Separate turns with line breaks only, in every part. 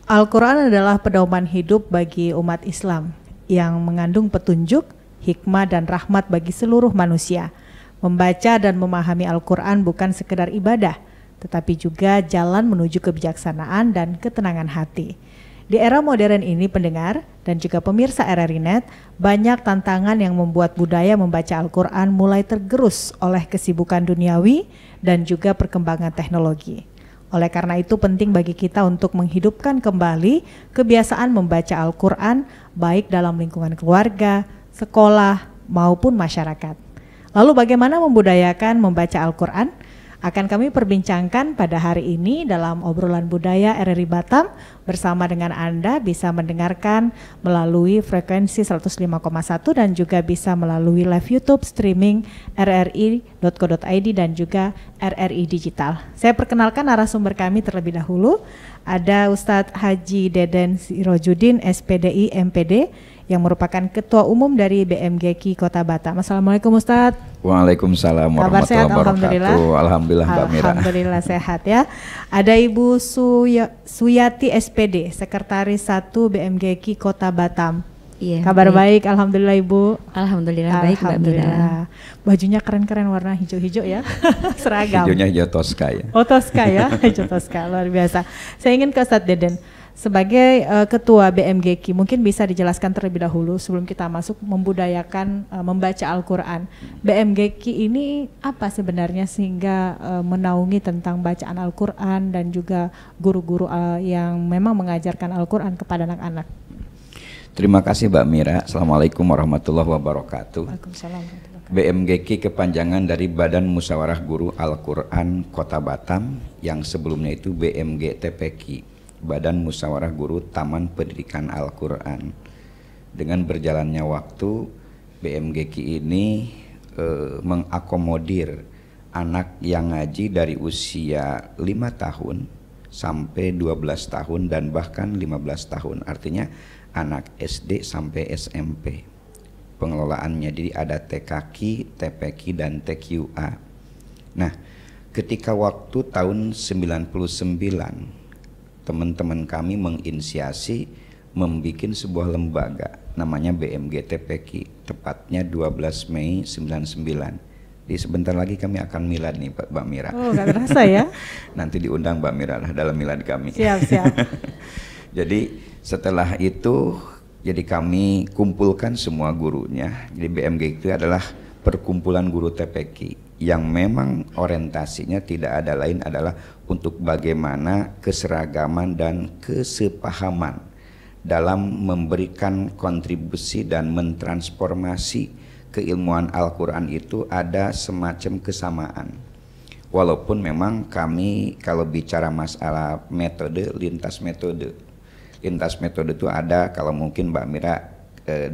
Al-Quran adalah pedoman hidup bagi umat Islam yang mengandung petunjuk, hikmah dan rahmat bagi seluruh manusia. Membaca dan memahami Al-Quran bukan sekedar ibadah, tetapi juga jalan menuju kebijaksanaan dan ketenangan hati. Di era modern ini pendengar dan juga pemirsa RRI Net, banyak tantangan yang membuat budaya membaca Al-Quran mulai tergerus oleh kesibukan duniawi dan juga perkembangan teknologi. Oleh karena itu penting bagi kita untuk menghidupkan kembali kebiasaan membaca Al-Quran baik dalam lingkungan keluarga, sekolah maupun masyarakat. Lalu bagaimana membudayakan membaca Al-Quran? Akan kami perbincangkan pada hari ini dalam obrolan budaya RRI Batam bersama dengan Anda bisa mendengarkan melalui frekuensi 105,1 dan juga bisa melalui live YouTube streaming rri.co.id dan juga RRI Digital. Saya perkenalkan narasumber kami terlebih dahulu. Ada Ustadz Haji Deden Sirojudin SPDI MPD yang merupakan Ketua Umum dari BMGQ Kota Batam. Assalamualaikum Ustadz.
Waalaikumsalam warahmatullahi wabarakatuh. Alhamdulillah Mbak Mira.
Alhamdulillah sehat ya. Ada Ibu Suyati SPD, Sekretaris 1 BMGQ Kota Batam.
Iya.
Kabar baik, alhamdulillah Ibu.
Alhamdulillah baik Mbak Mira.
Bajunya keren-keren warna hijau-hijau ya. Seragam.
Hijaunya hijau Tosca ya.
Oh Tosca ya, hijau Tosca luar biasa. Saya ingin ke Ustadz Deden. Sebagai Ketua BMGQ, mungkin bisa dijelaskan terlebih dahulu sebelum kita masuk membudayakan membaca Al-Quran. BMGQ ini apa sebenarnya sehingga menaungi tentang bacaan Al-Quran dan juga guru-guru yang memang mengajarkan Al-Quran kepada anak-anak?
Terima kasih Mbak Mira. Assalamualaikum warahmatullahi wabarakatuh.
Waalaikumsalam.
BMGQ kepanjangan dari Badan Musyawarah Guru Al-Quran Kota Batam yang sebelumnya itu BMGTPQ. Badan Musyawarah Guru Taman Pendidikan Al-Quran. Dengan berjalannya waktu, BMGQ ini mengakomodir anak yang ngaji dari usia 5 tahun sampai 12 tahun dan bahkan 15 tahun. Artinya anak SD sampai SMP. Pengelolaannya jadi ada TKQ, TPQ dan TQA. Nah, ketika waktu tahun 99 teman-teman kami menginisiasi membuat sebuah lembaga namanya BMGTPQ, tepatnya 12 Mei 99. Di sebentar lagi kami akan milad nih Mbak Mira.
Oh gak terasa ya.
Nanti diundang Mbak Mira lah dalam milad kami.
Siap.
Jadi setelah itu jadi kami kumpulkan semua gurunya. Jadi BMGQ itu adalah perkumpulan guru TPQ yang memang orientasinya tidak ada lain adalah untuk bagaimana keseragaman dan kesepahaman dalam memberikan kontribusi dan mentransformasi keilmuan Al-Quran itu ada semacam kesamaan. Walaupun memang kami kalau bicara masalah metode, lintas metode itu ada. Kalau mungkin Mbak Mira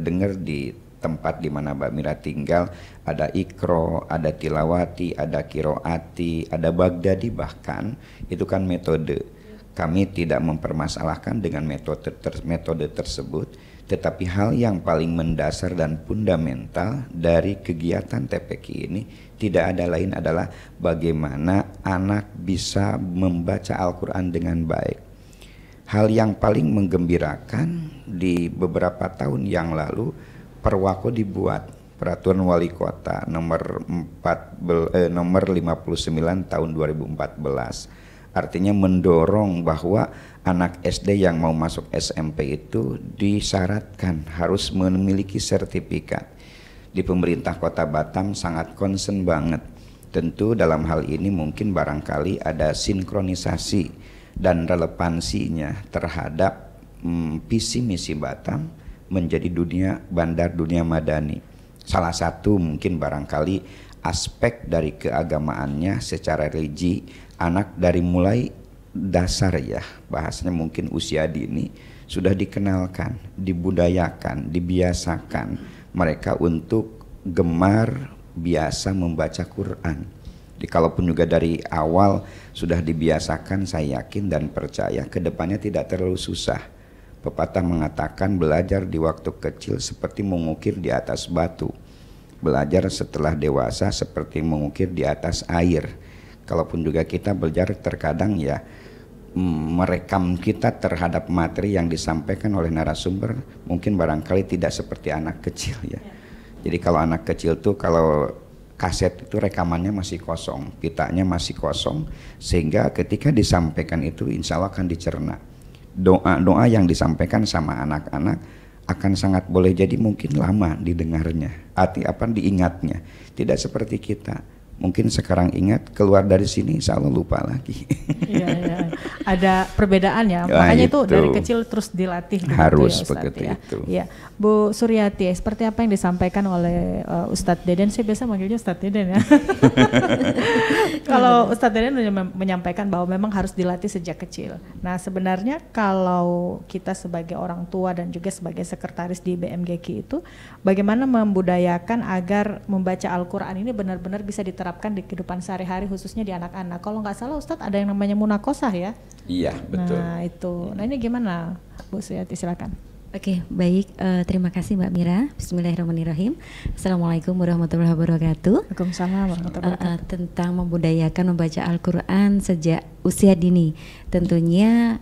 dengar di tempat di mana Mbak Mira tinggal ada Iqro, ada Tilawati, ada Kiroati, ada Baghdadi, bahkan itu kan metode. Kami tidak mempermasalahkan dengan metode tersebut, tetapi hal yang paling mendasar dan fundamental dari kegiatan TPQ ini tidak ada lain adalah bagaimana anak bisa membaca Al-Quran dengan baik. Hal yang paling menggembirakan di beberapa tahun yang lalu Perwako dibuat peraturan wali kota nomor 59 tahun 2014. Artinya mendorong bahwa anak SD yang mau masuk SMP itu disyaratkan harus memiliki sertifikat. Di pemerintah Kota Batam sangat concern banget. Tentu dalam hal ini mungkin barangkali ada sinkronisasi dan relevansinya terhadap visi misi Batam menjadi bandar dunia madani. Salah satu mungkin barangkali aspek dari keagamaannya secara religi, anak dari mulai dasar ya, bahasanya mungkin usia dini sudah dikenalkan, dibudayakan, dibiasakan mereka untuk gemar biasa membaca Quran. Jadi kalaupun juga dari awal sudah dibiasakan, saya yakin dan percaya kedepannya tidak terlalu susah. Pepatah mengatakan belajar di waktu kecil seperti mengukir di atas batu. Belajar setelah dewasa seperti mengukir di atas air. Kalaupun juga kita belajar terkadang ya merekam kita terhadap materi yang disampaikan oleh narasumber mungkin barangkali tidak seperti anak kecil ya. Jadi kalau anak kecil tuh kalau kaset itu rekamannya masih kosong, pitanya masih kosong, sehingga ketika disampaikan itu insya Allah akan dicerna. Doa-doa yang disampaikan sama anak-anak akan sangat boleh jadi mungkin lama didengarnya, diingatnya. Tidak seperti kita. Mungkin sekarang ingat, keluar dari sini insya Allah lupa lagi.
Iya. Ada perbedaan ya, makanya itu dari kecil terus dilatih.
Harus
ya, Ustadz,
begitu
ya.
itu.
Ya, Bu Suryati, seperti apa yang disampaikan oleh Ustadz Deden? Saya biasa manggilnya Ustadz Deden ya. Kalau Ustadz Deden menyampaikan bahwa memang harus dilatih sejak kecil. Nah sebenarnya kalau kita sebagai orang tua dan juga sebagai sekretaris di BMGQ itu, bagaimana membudayakan agar membaca Al-Quran ini benar-benar bisa diterapkan di kehidupan sehari-hari khususnya di anak-anak. Kalau nggak salah Ustadz ada yang namanya munakosah ya?
Iya betul.
Nah itu, nah ini gimana Bu Suryati, silakan.
Oke, baik, terima kasih Mbak Mira. Bismillahirrahmanirrahim. Assalamualaikum warahmatullahi wabarakatuh.
Waalaikumsalam warahmatullahi wabarakatuh.
Tentang membudayakan membaca Al-Quran sejak usia dini, tentunya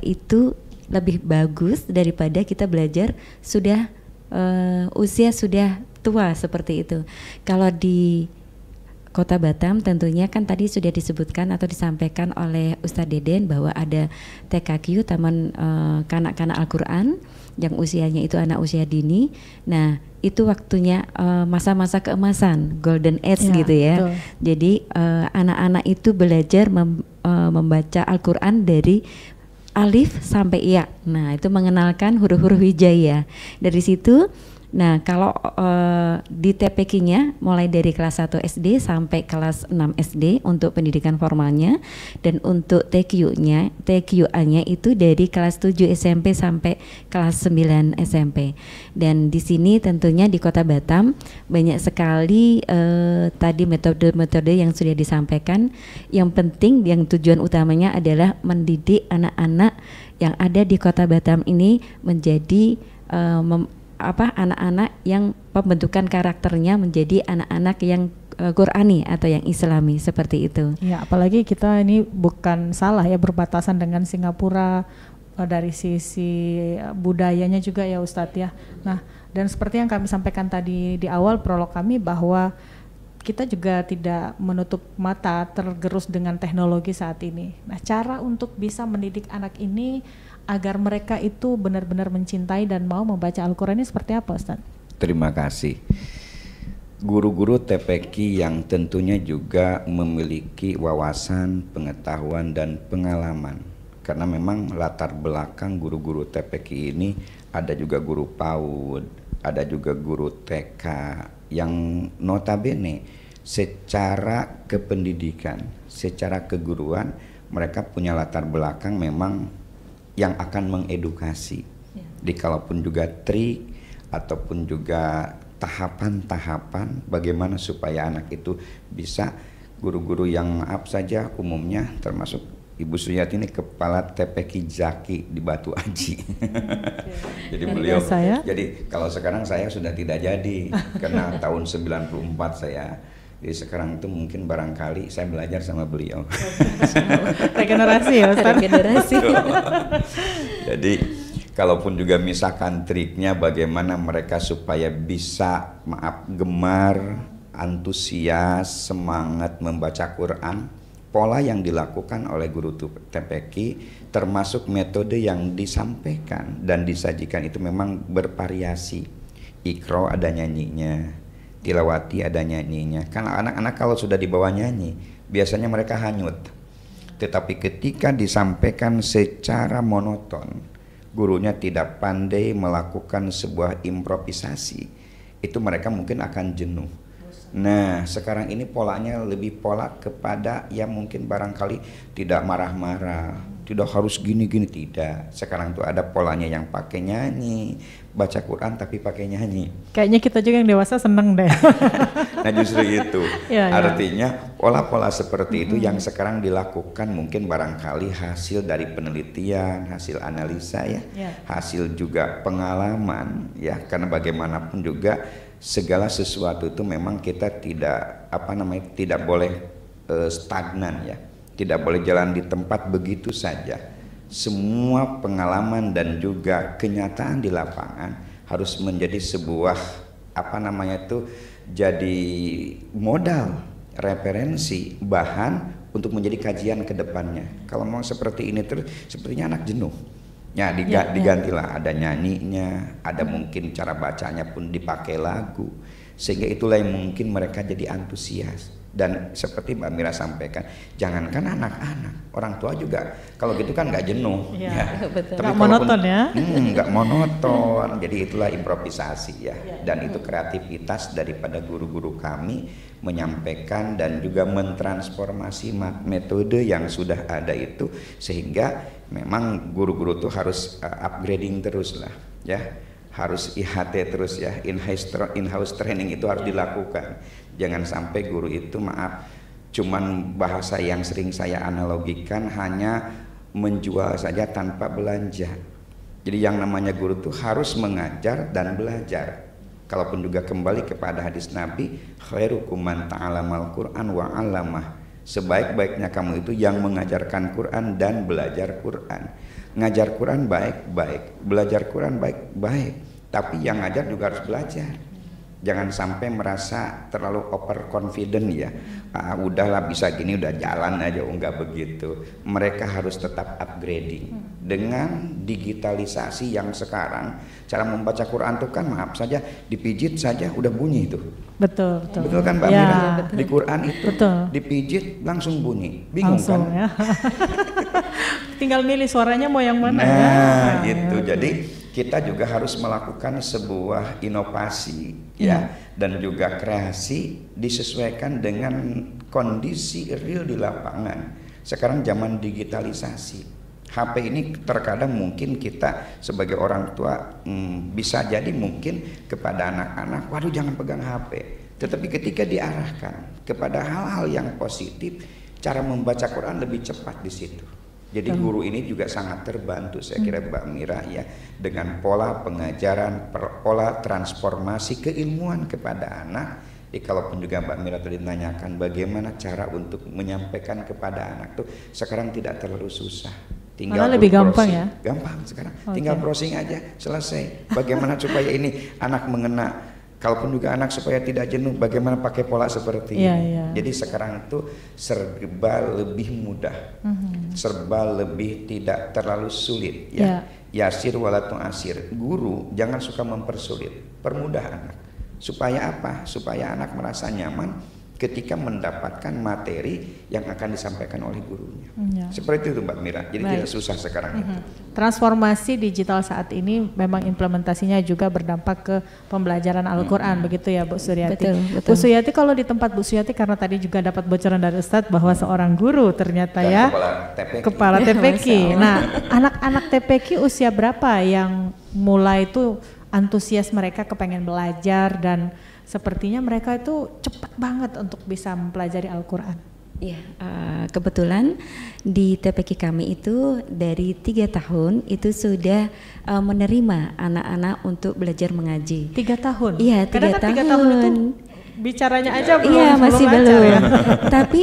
itu lebih bagus daripada kita belajar sudah usia sudah tua seperti itu. Kalau di Kota Batam tentunya kan tadi sudah disebutkan atau disampaikan oleh Ustadz Deden bahwa ada TKQ Taman Kanak-Kanak Al-Quran yang usianya itu anak usia dini. Nah itu waktunya masa-masa keemasan, golden age gitu ya. Betul. Jadi anak-anak itu belajar membaca Al-Quran dari alif sampai iya. Nah itu mengenalkan huruf-huruf hijaiyah. Dari situ, nah kalau di TPQ-nya mulai dari kelas 1 SD sampai kelas 6 SD untuk pendidikan formalnya, dan untuk TQA-nya itu dari kelas 7 SMP sampai kelas 9 SMP. Dan di sini tentunya di Kota Batam banyak sekali tadi metode-metode yang sudah disampaikan. Yang penting, yang tujuan utamanya adalah mendidik anak-anak yang ada di Kota Batam ini menjadi anak-anak yang pembentukan karakternya menjadi anak-anak yang Qurani atau yang Islami seperti itu.
Ya, apalagi kita ini bukan salah ya berbatasan dengan Singapura dari sisi budayanya juga ya Ustadz ya. Nah, dan seperti yang kami sampaikan tadi di awal prolog kami bahwa kita juga tidak menutup mata tergerus dengan teknologi saat ini. Nah, cara untuk bisa mendidik anak ini agar mereka itu benar-benar mencintai dan mau membaca Al-Quran ini seperti apa Ustaz?
Terima kasih. Guru-guru TPQ yang tentunya juga memiliki wawasan, pengetahuan dan pengalaman. Karena memang latar belakang guru-guru TPQ ini ada juga guru PAUD, ada juga guru TK yang notabene secara kependidikan, secara keguruan mereka punya latar belakang memang yang akan mengedukasi. Di kalaupun juga trik ataupun juga tahapan-tahapan bagaimana supaya anak itu bisa, guru-guru yang maaf saja umumnya termasuk Ibu Suryati ini kepala TPQ Zaki di Batu Aji. Jadi beliau jadi kalau sekarang saya sudah tidak jadi karena tahun 94 saya. Jadi sekarang itu mungkin barangkali saya belajar sama beliau.
Regenerasi ya Ustaz.
Regenerasi.
Jadi kalaupun juga misalkan triknya bagaimana mereka supaya bisa gemar, antusias, semangat membaca Quran, pola yang dilakukan oleh guru TPQ termasuk metode yang disampaikan dan disajikan itu memang bervariasi. Iqra ada nyanyinya, tilawati ada nyanyinya. Karena anak-anak kalau sudah dibawa nyanyi biasanya mereka hanyut. Tetapi ketika disampaikan secara monoton, gurunya tidak pandai melakukan sebuah improvisasi, itu mereka mungkin akan jenuh. Nah sekarang ini polanya lebih pola kepada yang mungkin barangkali tidak marah-marah, tidak harus gini-gini, tidak. Sekarang tuh ada polanya yang pakai nyanyi, baca Quran tapi pakai nyanyi.
Kayaknya kita juga yang dewasa seneng deh.
Nah justru itu
ya,
artinya pola-pola seperti itu yang sekarang dilakukan mungkin barangkali hasil dari penelitian, hasil analisa ya, hasil juga pengalaman ya. Karena bagaimanapun juga segala sesuatu itu memang kita tidak tidak boleh stagnan ya. tidak boleh jalan di tempat begitu saja. Semua pengalaman dan juga kenyataan di lapangan harus menjadi sebuah jadi modal, referensi, bahan untuk menjadi kajian ke depannya. Kalau mau seperti ini terus, sepertinya anak jenuh. Ya, digantilah, ada nyanyinya, ada mungkin cara bacanya pun dipakai lagu, sehingga itulah yang mungkin mereka jadi antusias. Dan seperti Mbak Mira sampaikan, jangankan anak-anak, orang tua juga kalau gitu kan nggak jenuh,
Betul. Nggak monoton ya?
Nggak monoton. Jadi itulah improvisasi ya. Dan itu kreativitas daripada guru-guru kami menyampaikan dan juga mentransformasi metode yang sudah ada itu, sehingga memang guru-guru tuh harus upgrading terus lah ya. Harus IHT terus ya, in-house training itu harus dilakukan. Jangan sampai guru itu cuman bahasa yang sering saya analogikan hanya menjual saja tanpa belanja. Jadi yang namanya guru itu harus mengajar dan belajar. Kalaupun juga kembali kepada hadis Nabi, khairukum man ta'alamal Qur'an wa 'allamah. Sebaik-baiknya kamu itu yang mengajarkan Quran dan belajar Quran. Ngajar Quran baik-baik, belajar Quran baik-baik, tapi yang ngajar juga harus belajar. Jangan sampai merasa terlalu overconfident ya. Udahlah bisa gini udah jalan aja, enggak begitu. Mereka harus tetap upgrading. Dengan digitalisasi yang sekarang, cara membaca Quran tuh kan maaf saja dipijit saja udah bunyi itu.
Betul.
Betul kan Mbak Mira? Di Quran itu dipijit langsung bunyi. Bingung langsung, kan? Ya.
Tinggal milih suaranya mau yang mana
gitu. Jadi kita juga harus melakukan sebuah inovasi ya, dan juga kreasi disesuaikan dengan kondisi real di lapangan. Sekarang zaman digitalisasi. HP ini terkadang mungkin kita sebagai orang tua bisa jadi mungkin kepada anak-anak, waduh jangan pegang HP. Tetapi ketika diarahkan kepada hal-hal yang positif, cara membaca Quran lebih cepat di situ. Jadi guru ini juga sangat terbantu saya kira Mbak Mira ya, dengan pola pengajaran, pola transformasi keilmuan kepada anak. Kalaupun juga Mbak Mira tadi menanyakan bagaimana cara untuk menyampaikan kepada anak tuh sekarang tidak terlalu susah. Tinggal
lebih gampang ya?
Gampang sekarang. Tinggal browsing aja selesai. Bagaimana supaya ini anak mengena. Kalaupun juga anak supaya tidak jenuh, bagaimana pakai pola seperti ini. Jadi sekarang itu serba lebih mudah, serba lebih tidak terlalu sulit ya. Yasir walatu asir. Guru jangan suka mempersulit, permudah anak. Supaya apa? Supaya anak merasa nyaman ketika mendapatkan materi yang akan disampaikan oleh gurunya. Seperti itu Mbak Mira. Jadi tidak susah sekarang itu.
Transformasi digital saat ini memang implementasinya juga berdampak ke pembelajaran Al-Quran, begitu ya Bu Suryati.
Betul.
Bu Suryati, kalau di tempat Bu Suryati, karena tadi juga dapat bocoran dari Ustadz bahwa seorang guru ternyata
dan
kepala TPQ. Nah, anak-anak TPQ usia berapa yang mulai itu antusias mereka kepengen belajar dan sepertinya mereka itu cepat banget untuk bisa mempelajari Al-Quran?
Ya, kebetulan di TPQ kami itu dari 3 tahun itu sudah menerima anak-anak untuk belajar mengaji.
3 tahun?
Iya, 3 tahun.
3 tahun itu bicaranya aja belum.
Iya, masih belum.
Ya?
Tapi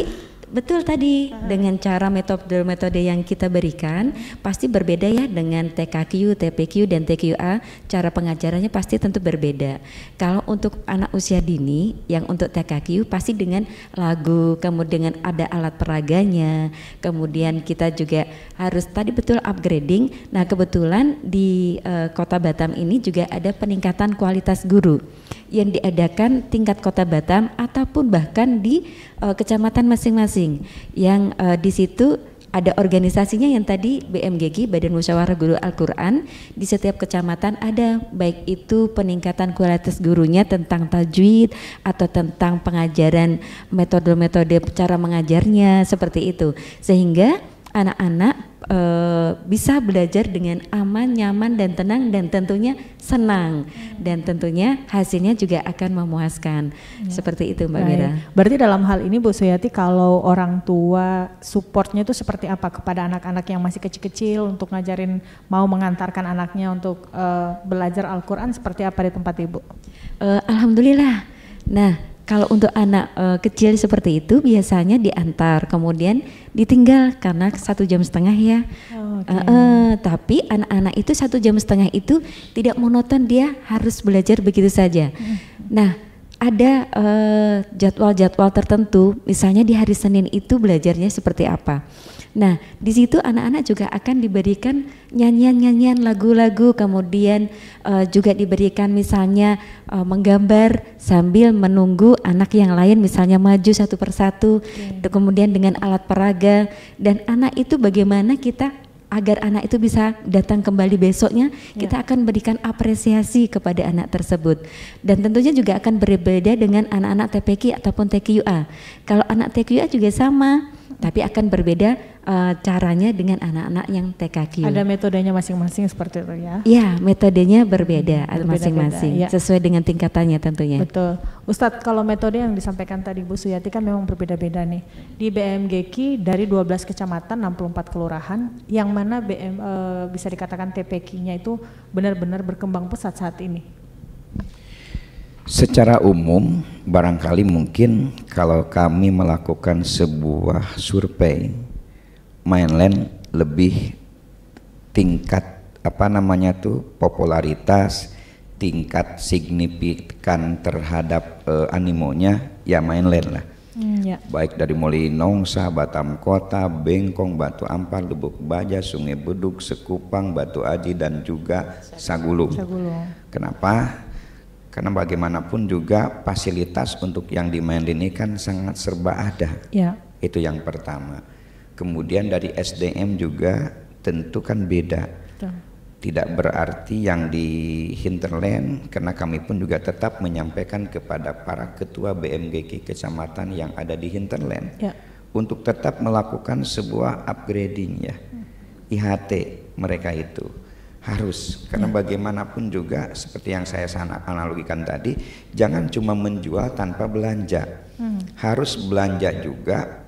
betul tadi dengan cara metode yang kita berikan pasti berbeda ya dengan TKQ, TPQ dan TQA. Cara pengajarannya pasti tentu berbeda. Kalau untuk anak usia dini yang untuk TKQ pasti dengan lagu, kemudian dengan ada alat peraganya, kemudian kita juga harus tadi betul upgrading. Nah kebetulan di Kota Batam ini juga ada peningkatan kualitas guru yang diadakan tingkat Kota Batam ataupun bahkan di kecamatan masing-masing yang di situ ada organisasinya yang tadi BMGG, Badan Musyawarah Guru Al-Quran. Di setiap kecamatan ada, baik itu peningkatan kualitas gurunya tentang tajwid atau tentang pengajaran metode-metode cara mengajarnya seperti itu, sehingga anak-anak bisa belajar dengan aman, nyaman dan tenang dan tentunya senang dan tentunya hasilnya juga akan memuaskan. Seperti itu Mbak Mira.
Berarti dalam hal ini Bu Suryati, kalau orang tua supportnya itu seperti apa kepada anak-anak yang masih kecil-kecil untuk ngajarin, mau mengantarkan anaknya untuk belajar Al-Quran, seperti apa di tempat Ibu?
Alhamdulillah. Nah Kalau untuk anak kecil seperti itu biasanya diantar, kemudian ditinggal karena 1,5 jam ya. Tapi anak-anak itu 1,5 jam itu tidak monoton, dia harus belajar begitu saja. Nah, ada jadwal-jadwal tertentu, misalnya di hari Senin itu belajarnya seperti apa. Nah, di situ anak-anak juga akan diberikan nyanyian-nyanyian lagu-lagu, kemudian juga diberikan misalnya menggambar sambil menunggu anak yang lain misalnya maju satu persatu, kemudian dengan alat peraga, dan anak itu bagaimana kita agar anak itu bisa datang kembali besoknya, kita akan berikan apresiasi kepada anak tersebut. Dan tentunya juga akan berbeda dengan anak-anak TPQ ataupun TQA. Kalau anak TQA juga sama, tapi akan berbeda caranya dengan anak-anak yang TKQ.
Ada metodenya masing-masing seperti itu ya?
Ya, metodenya berbeda masing-masing,
ya.
Sesuai dengan tingkatannya tentunya.
Betul. Ustadz, kalau metode yang disampaikan tadi Bu Suyati kan memang berbeda-beda nih. Di BMGQ dari 12 kecamatan, 64 kelurahan, yang mana bisa dikatakan TPQ-nya itu benar-benar berkembang pesat saat ini?
Secara umum, barangkali mungkin kalau kami melakukan sebuah survei, Mainland lebih tingkat popularitas, tingkat signifikan terhadap animonya ya Mainland lah. Baik dari mulai Nongsa, Batam Kota, Bengkong, Batu Ampar, Lubuk Baja, Sungai Beduk, Sekupang, Batu Aji, dan juga Sagulung. Kenapa? Karena bagaimanapun juga fasilitas untuk yang di Mainland ini kan sangat serba ada. Itu yang pertama. Kemudian dari SDM juga tentu kan beda. Tidak berarti yang di hinterland, karena kami pun juga tetap menyampaikan kepada para ketua BMGQ kecamatan yang ada di hinterland untuk tetap melakukan sebuah upgrading ya. IHT mereka itu harus, karena bagaimanapun juga seperti yang saya analogikan tadi, jangan cuma menjual tanpa belanja. Harus belanja juga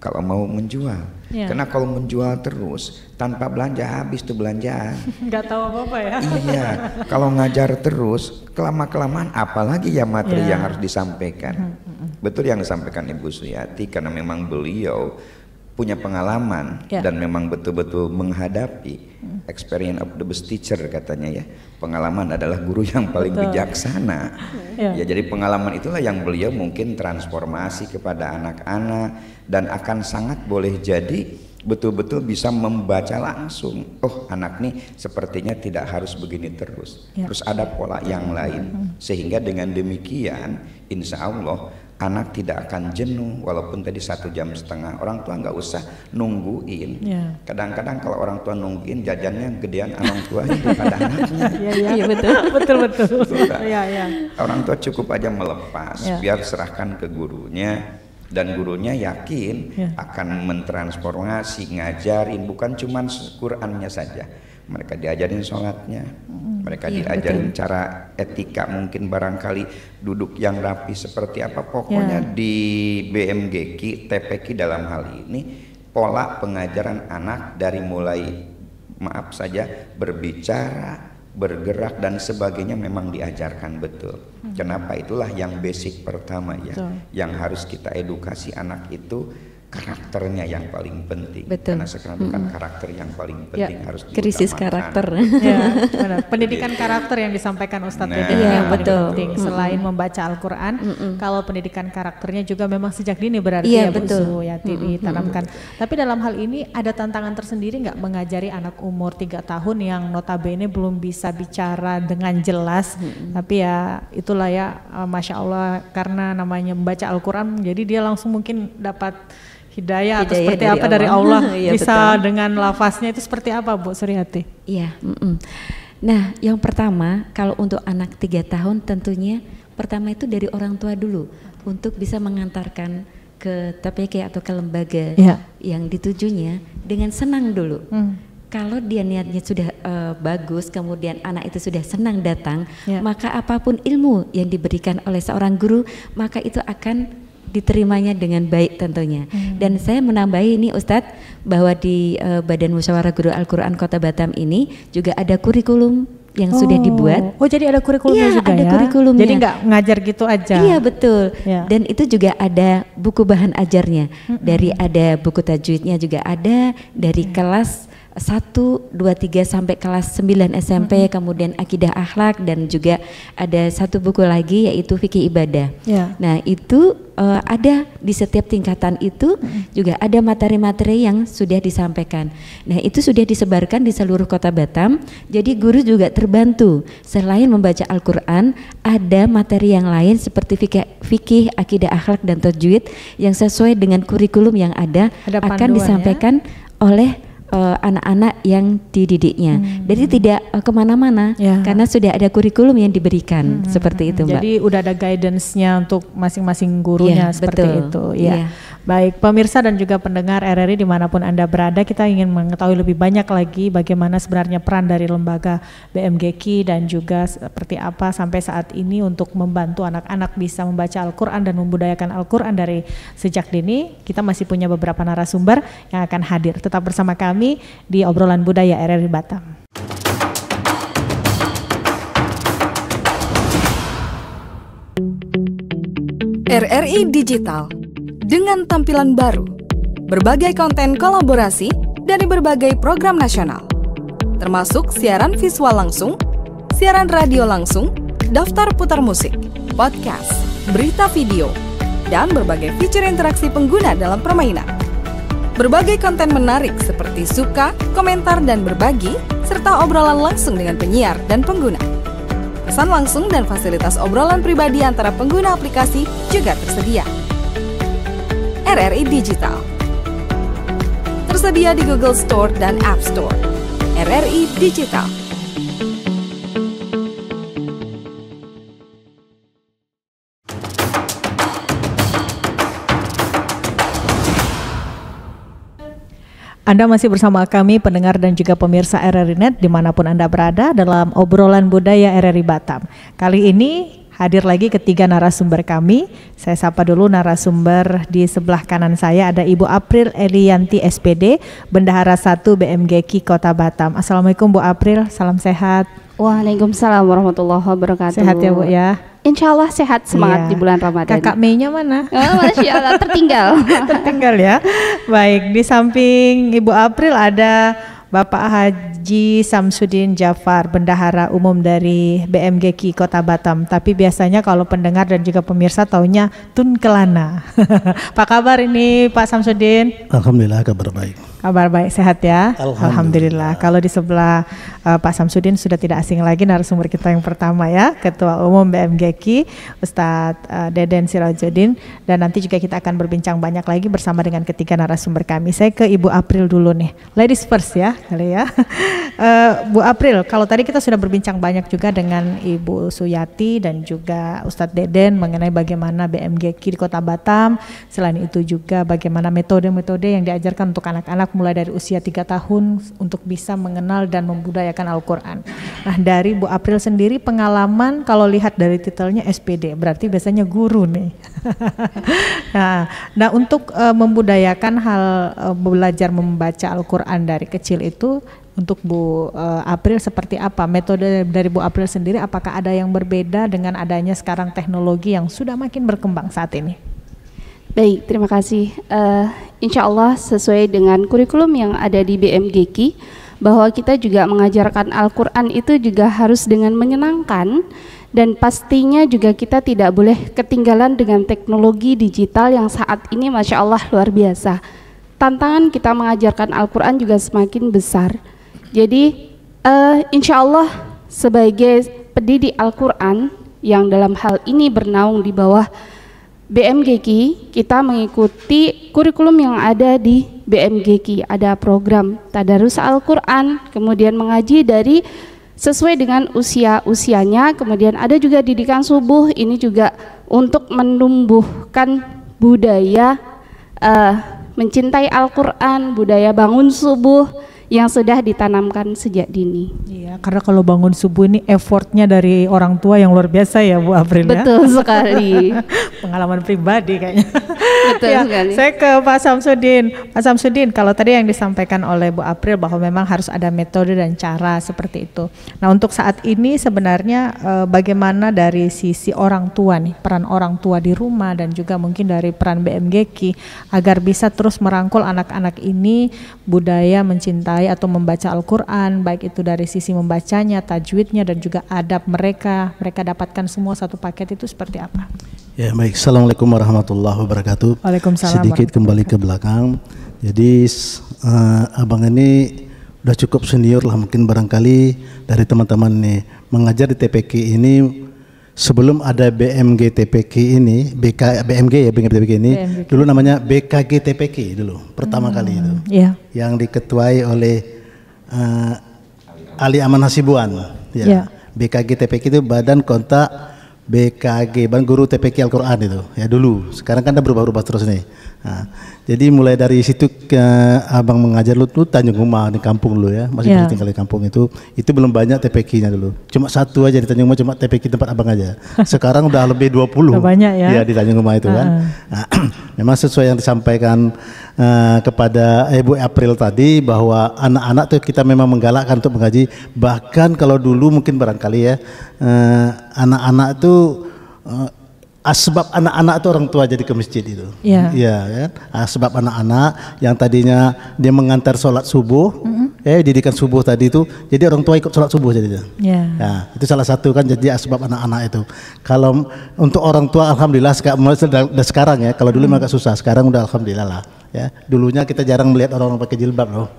kalau mau menjual. Karena kalau menjual terus tanpa belanja, habis tuh belanjaan. Nggak tahu apa-apa ya. Iya, kalau ngajar terus kelama-kelamaan apalagi ya materi yang harus disampaikan. Betul yang disampaikan Ibu Suyati, karena memang beliau punya pengalaman dan memang betul-betul menghadapi experience of the best teacher katanya ya. Pengalaman adalah guru yang paling bijaksana. Ya, jadi pengalaman itulah yang beliau mungkin transformasi kepada anak-anak, dan akan sangat boleh jadi betul-betul bisa membaca langsung. Oh, anak nih sepertinya tidak harus begini terus. Terus ada pola yang lain. Sehingga dengan demikian insya Allah anak tidak akan jenuh, walaupun tadi 1,5 jam. Orang tua nggak usah nungguin. Kadang-kadang kalau orang tua nungguin, jajannya gedean orang tua daripada anaknya.
Iya betul.
Orang tua cukup aja melepas, biar serahkan ke gurunya, dan gurunya yakin akan mentransformasi, ngajarin, bukan cuma Qurannya saja. Mereka diajarin sholatnya, mereka diajarin cara etika, mungkin barangkali duduk yang rapi seperti apa. Pokoknya di BMGQ, TPQ dalam hal ini, pola pengajaran anak dari mulai berbicara, bergerak dan sebagainya memang diajarkan betul. Kenapa? Itulah yang basic pertama ya, yang harus kita edukasi anak itu. Karakternya yang paling penting. Karena sekarang bukan karakter yang paling penting, harus
krisis karakter.
Pendidikan karakter yang disampaikan Ustadz yang paling penting. Selain membaca Al-Quran, kalau pendidikan karakternya juga memang sejak dini berarti Bu Suyati ditanamkan. Tapi dalam hal ini ada tantangan tersendiri nggak mengajari anak umur 3 tahun yang notabene belum bisa bicara dengan jelas, tapi ya itulah ya, Masya Allah, karena namanya membaca Al-Quran, jadi dia langsung mungkin dapat hidayah atau seperti apa dari Allah. Bisa dengan lafaznya itu seperti apa Bu Suryati?
Iya. Nah, yang pertama kalau untuk anak 3 tahun tentunya pertama itu dari orang tua dulu untuk bisa mengantarkan ke TPQ atau ke lembaga yang ditujunya dengan senang dulu. Kalau dia niatnya sudah bagus, kemudian anak itu sudah senang datang, maka apapun ilmu yang diberikan oleh seorang guru, maka itu akan diterimanya dengan baik tentunya. Dan saya menambahi ini Ustadz, bahwa di Badan Musyawarah Guru Al-Quran Kota Batam ini juga ada kurikulum yang sudah dibuat.
Oh, jadi ada kurikulumnya juga
ada
ya?
kurikulumnya.
Jadi nggak ngajar gitu aja?
Iya, betul.
Ya.
Dan itu juga ada buku bahan ajarnya. Dari ada buku tajwidnya juga ada, dari kelas 1, 2, 3 sampai kelas 9 SMP, kemudian akidah akhlak, dan juga ada satu buku lagi yaitu fikih ibadah.
Ya.
Nah, itu ada di setiap tingkatan itu juga ada materi-materi yang sudah disampaikan. Nah, itu sudah disebarkan di seluruh Kota Batam. Jadi guru juga terbantu. Selain membaca Al-Qur'an, ada materi yang lain seperti fikih, akidah akhlak, dan tajwid yang sesuai dengan kurikulum yang ada akan disampaikan oleh anak-anak yang dididiknya. Jadi tidak kemana-mana karena sudah ada kurikulum yang diberikan seperti itu, Mbak.
Jadi udah ada guidance-nya untuk masing-masing gurunya seperti itu. Ya. Baik, pemirsa dan juga pendengar RRI dimanapun Anda berada, kita ingin mengetahui lebih banyak lagi bagaimana sebenarnya peran dari lembaga BMGQ dan juga seperti apa sampai saat ini untuk membantu anak-anak bisa membaca Al-Quran dan membudayakan Al-Quran dari sejak dini. Kita masih punya beberapa narasumber yang akan hadir. Tetap bersama kami di obrolan budaya RRI Batam.
RRI Digital dengan tampilan baru, berbagai konten kolaborasi dari berbagai program nasional, termasuk siaran visual langsung, siaran radio langsung, daftar putar musik, podcast, berita video, dan berbagai fitur interaksi pengguna dalam permainan. Berbagai konten menarik seperti suka, komentar, dan berbagi, serta obrolan langsung dengan penyiar dan pengguna. Pesan langsung dan fasilitas obrolan pribadi antara pengguna aplikasi juga tersedia. RRI Digital tersedia di Google Store dan App Store. RRI Digital.
Anda masih bersama kami pendengar dan juga pemirsa RRI Net dimanapun Anda berada dalam obrolan budaya RRI Batam. Kali ini hadir lagi ketiga narasumber kami. Saya sapa dulu narasumber di sebelah kanan saya ada Ibu April Elianti SPD, Bendahara 1 BMGQ Kota Batam. Assalamualaikum Bu April, salam sehat.
Waalaikumsalam warahmatullahi wabarakatuh.
Sehat ya Bu ya?
Insya Allah sehat, semangat di bulan Ramadan.
Kakak Mei-nya mana?
Oh, Masya Allah, tertinggal.
Tertinggal ya. Baik, di samping Ibu April ada Bapak Haji Samsudin Jafar, Bendahara Umum dari BMGQ Kota Batam. Tapi biasanya kalau pendengar dan juga pemirsa taunya Tun Kelana. Apa kabar ini Pak Samsudin?
Alhamdulillah kabar baik.
Kabar baik, sehat ya?
Alhamdulillah.
Kalau di sebelah Pak Samsudin sudah tidak asing lagi narasumber kita yang pertama ya, Ketua Umum BMGQ Ustadz Deden Sirajuddin, dan nanti juga kita akan berbincang banyak lagi bersama dengan ketiga narasumber kami. Saya ke Ibu April dulu nih, ladies first ya kali ya. Bu April, kalau tadi kita sudah berbincang banyak juga dengan Ibu Suyati dan juga Ustadz Deden mengenai bagaimana BMGQ di Kota Batam, selain itu juga bagaimana metode-metode yang diajarkan untuk anak-anak mulai dari usia 3 tahun untuk bisa mengenal dan membudayakan Al-Quran. Nah, dari Bu April sendiri pengalaman kalau lihat dari titelnya SPD, berarti biasanya guru nih. Nah, untuk membudayakan hal belajar membaca Al-Quran dari kecil itu untuk Bu April seperti apa? Metode dari Bu April sendiri apakah ada yang berbeda dengan adanya sekarang teknologi yang sudah makin berkembang saat ini?
Baik, terima kasih. Insya Allah sesuai dengan kurikulum yang ada di BMGQ, bahwa kita juga mengajarkan Al-Quran itu juga harus dengan menyenangkan, dan pastinya juga kita tidak boleh ketinggalan dengan teknologi digital yang saat ini Masya Allah luar biasa. Tantangan kita mengajarkan Al-Quran juga semakin besar. Jadi insya Allah sebagai pendidik Al-Quran yang dalam hal ini bernaung di bawah BMGQ, kita mengikuti kurikulum yang ada di BMGQ. Ada program tadarus Al-Quran, kemudian mengaji dari sesuai dengan usianya, kemudian ada juga didikan subuh, ini juga untuk menumbuhkan budaya mencintai Al-Quran, budaya bangun subuh, yang sudah ditanamkan sejak dini.
Iya, karena kalau bangun subuh ini effortnya dari orang tua yang luar biasa ya Bu April ya.
Betul sekali.
Pengalaman pribadi kayaknya.
Betul
Ya,
sekali.
saya ke Pak Samsudin. Pak Samsudin, kalau tadi yang disampaikan oleh Bu April bahwa memang harus ada metode dan cara seperti itu. Nah, untuk saat ini sebenarnya bagaimana dari sisi orang tua nih, peran orang tua di rumah dan juga mungkin dari peran BMGQ agar bisa terus merangkul anak-anak ini budaya mencintai atau membaca Al-Quran, baik itu dari sisi membacanya, tajwidnya dan juga adab mereka dapatkan semua satu paket, itu seperti apa?
Ya baik, Assalamualaikum warahmatullahi wabarakatuh.
Waalaikumsalam.
Sedikit kembali ke belakang. Jadi abang ini udah cukup senior lah, mungkin barangkali dari teman-teman nih mengajar di TPQ ini sebelum ada BMG TPQ ini, BMG TPQ ini,
BMG.
dulu namanya BKG TPQ dulu, pertama kali itu.
Iya.
Yang diketuai oleh Ali Aman Hasibuan. Ya.
Ya.
BKG TPQ itu Badan Kontak BKG, Badan Guru TPQ Al-Quran itu ya dulu. Sekarang kan udah berubah-ubah terus nih. Nah, jadi mulai dari situ abang mengajar lu Tanjung Uma di kampung lu ya, masih
Ya.
tinggal di kampung itu belum banyak TPQ-nya dulu. Cuma satu aja di Tanjung Uma, cuma TPQ tempat abang aja. Sekarang udah lebih 20.
Udah banyak ya.
Iya di Tanjung Uma itu kan. Nah, memang sesuai yang disampaikan kepada Ibu April tadi bahwa anak-anak tuh kita memang menggalakkan untuk mengaji. Bahkan kalau dulu mungkin barangkali ya anak-anak tuh asbab anak-anak itu orang tua jadi ke masjid itu.
Iya.
Iya kan? Asbab anak-anak yang tadinya dia mengantar sholat subuh, didikan subuh tadi itu, jadi orang tua ikut sholat subuh jadinya.
Iya.
Nah, itu salah satu kan jadi asbab anak-anak itu. Kalau untuk orang tua alhamdulillah sekarang ya, kalau dulu memang agak susah, sekarang udah alhamdulillah lah. Ya, dulunya kita jarang melihat orang pakai jilbab loh.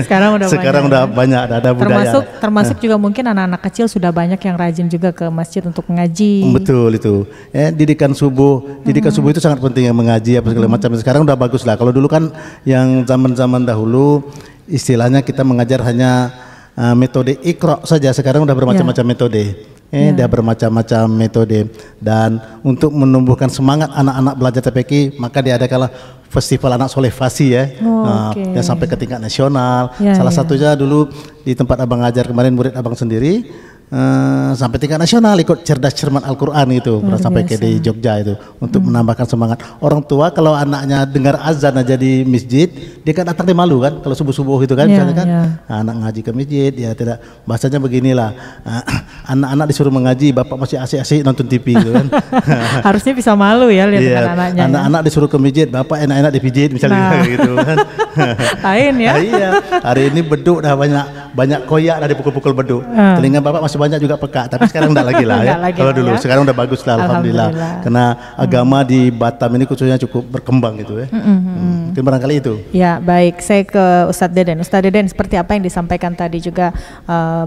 Sekarang udah
Sekarang udah banyak, ada budaya.
Termasuk juga mungkin anak-anak kecil sudah banyak yang rajin juga ke masjid untuk ngaji.
Betul itu. Didikan subuh itu sangat penting yang mengaji apa segala macam. Sekarang udah bagus lah. Kalau dulu kan yang zaman-zaman dahulu istilahnya kita mengajar hanya metode Iqra saja. Sekarang udah bermacam-macam metode. Dia bermacam-macam metode, dan untuk menumbuhkan semangat anak-anak belajar TPQ maka diadakanlah festival anak soleh Fasi ya. Yang sampai ke tingkat nasional. Salah satunya dulu di tempat abang ngajar kemarin, murid abang sendiri sampai tingkat nasional ikut cerdas cermat Al-Quran itu, pernah sampai ke di Jogja itu untuk menambahkan semangat. Orang tua kalau anaknya dengar azan aja di masjid, dia kan datang dia malu kan kalau subuh-subuh itu kan, misalnya kan anak ngaji ke masjid, ya tidak, bahasanya beginilah, anak-anak disuruh mengaji, bapak masih asik-asik nonton TV gitu kan.
Harusnya bisa malu ya lihat anak-anaknya.
Anak-anak disuruh ke masjid, bapak enak-enak dipijit misalnya gitu kan.
Lain ya.
Iya, hari ini beduk dah banyak koyak dah dipukul-pukul beduk. Telinga bapak masih banyak juga peka, tapi sekarang enggak lagi lah ya. Kalau dulu, sekarang udah bagus lah alhamdulillah. Karena agama di Batam ini khususnya cukup berkembang gitu ya. Mungkin barangkali itu.
Ya, baik. Saya ke Ustadz Deden. Ustadz Deden, seperti apa yang disampaikan tadi juga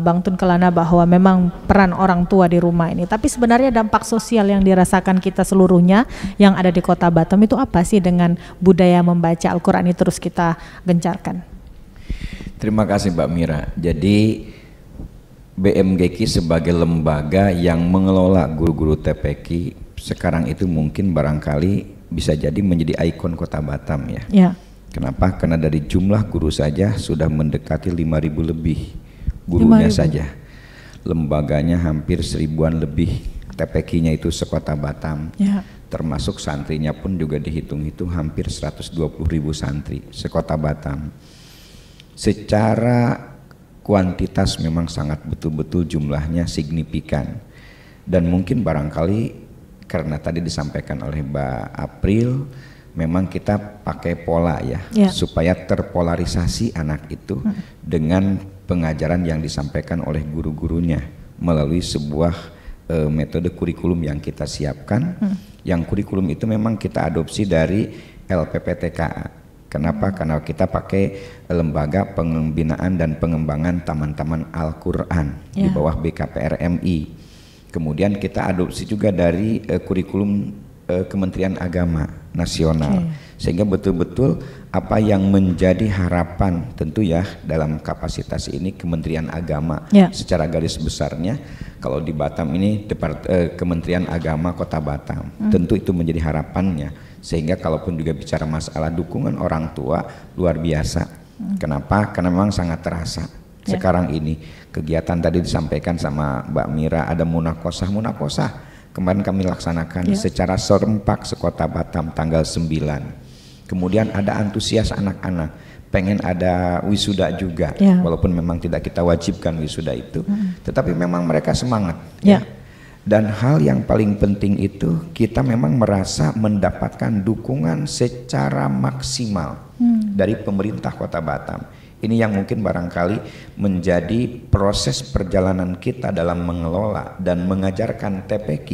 Bang Tun Kelana bahwa memang peran orang tua di rumah ini. Tapi sebenarnya dampak sosial yang dirasakan kita seluruhnya yang ada di Kota Batam itu apa sih dengan budaya membaca Al-Quran ini terus kita gencarkan?
Terima kasih Mbak Mira. Jadi BMGQ sebagai lembaga yang mengelola guru-guru TPQ sekarang itu mungkin barangkali bisa jadi menjadi ikon Kota Batam ya.
Ya.
Kenapa? Karena dari jumlah guru saja sudah mendekati 5.000 lebih gurunya
5.000.
saja. Lembaganya hampir 1.000-an lebih, TPQ-nya itu sekota Batam.
Ya.
Termasuk santrinya pun juga dihitung-hitung hampir 120.000 santri sekota Batam. Secara kuantitas memang sangat betul-betul jumlahnya signifikan, dan mungkin barangkali karena tadi disampaikan oleh Mbak April, memang kita pakai pola ya, supaya terpolarisasi anak itu dengan pengajaran yang disampaikan oleh guru-gurunya melalui sebuah metode kurikulum yang kita siapkan. Yang kurikulum itu memang kita adopsi dari LPPTKA. Kenapa? Karena kita pakai lembaga pembinaan dan pengembangan taman-taman Al-Quran di bawah BKPRMI. Kemudian kita adopsi juga dari kurikulum Kementerian Agama Nasional. Sehingga betul-betul apa yang menjadi harapan tentu ya dalam kapasitas ini Kementerian Agama secara garis besarnya, kalau di Batam ini Kementerian Agama Kota Batam, tentu itu menjadi harapannya. Sehingga kalaupun juga bicara masalah dukungan orang tua luar biasa. Kenapa? Karena memang sangat terasa. Sekarang ini kegiatan tadi disampaikan sama Mbak Mira, ada munakosah kemarin kami laksanakan secara serempak sekota Batam tanggal 9. Kemudian ada antusias anak-anak pengen ada wisuda juga, walaupun memang tidak kita wajibkan wisuda itu, tetapi memang mereka semangat. Dan hal yang paling penting itu kita memang merasa mendapatkan dukungan secara maksimal dari pemerintah Kota Batam. Ini yang mungkin barangkali menjadi proses perjalanan kita dalam mengelola dan mengajarkan TPQ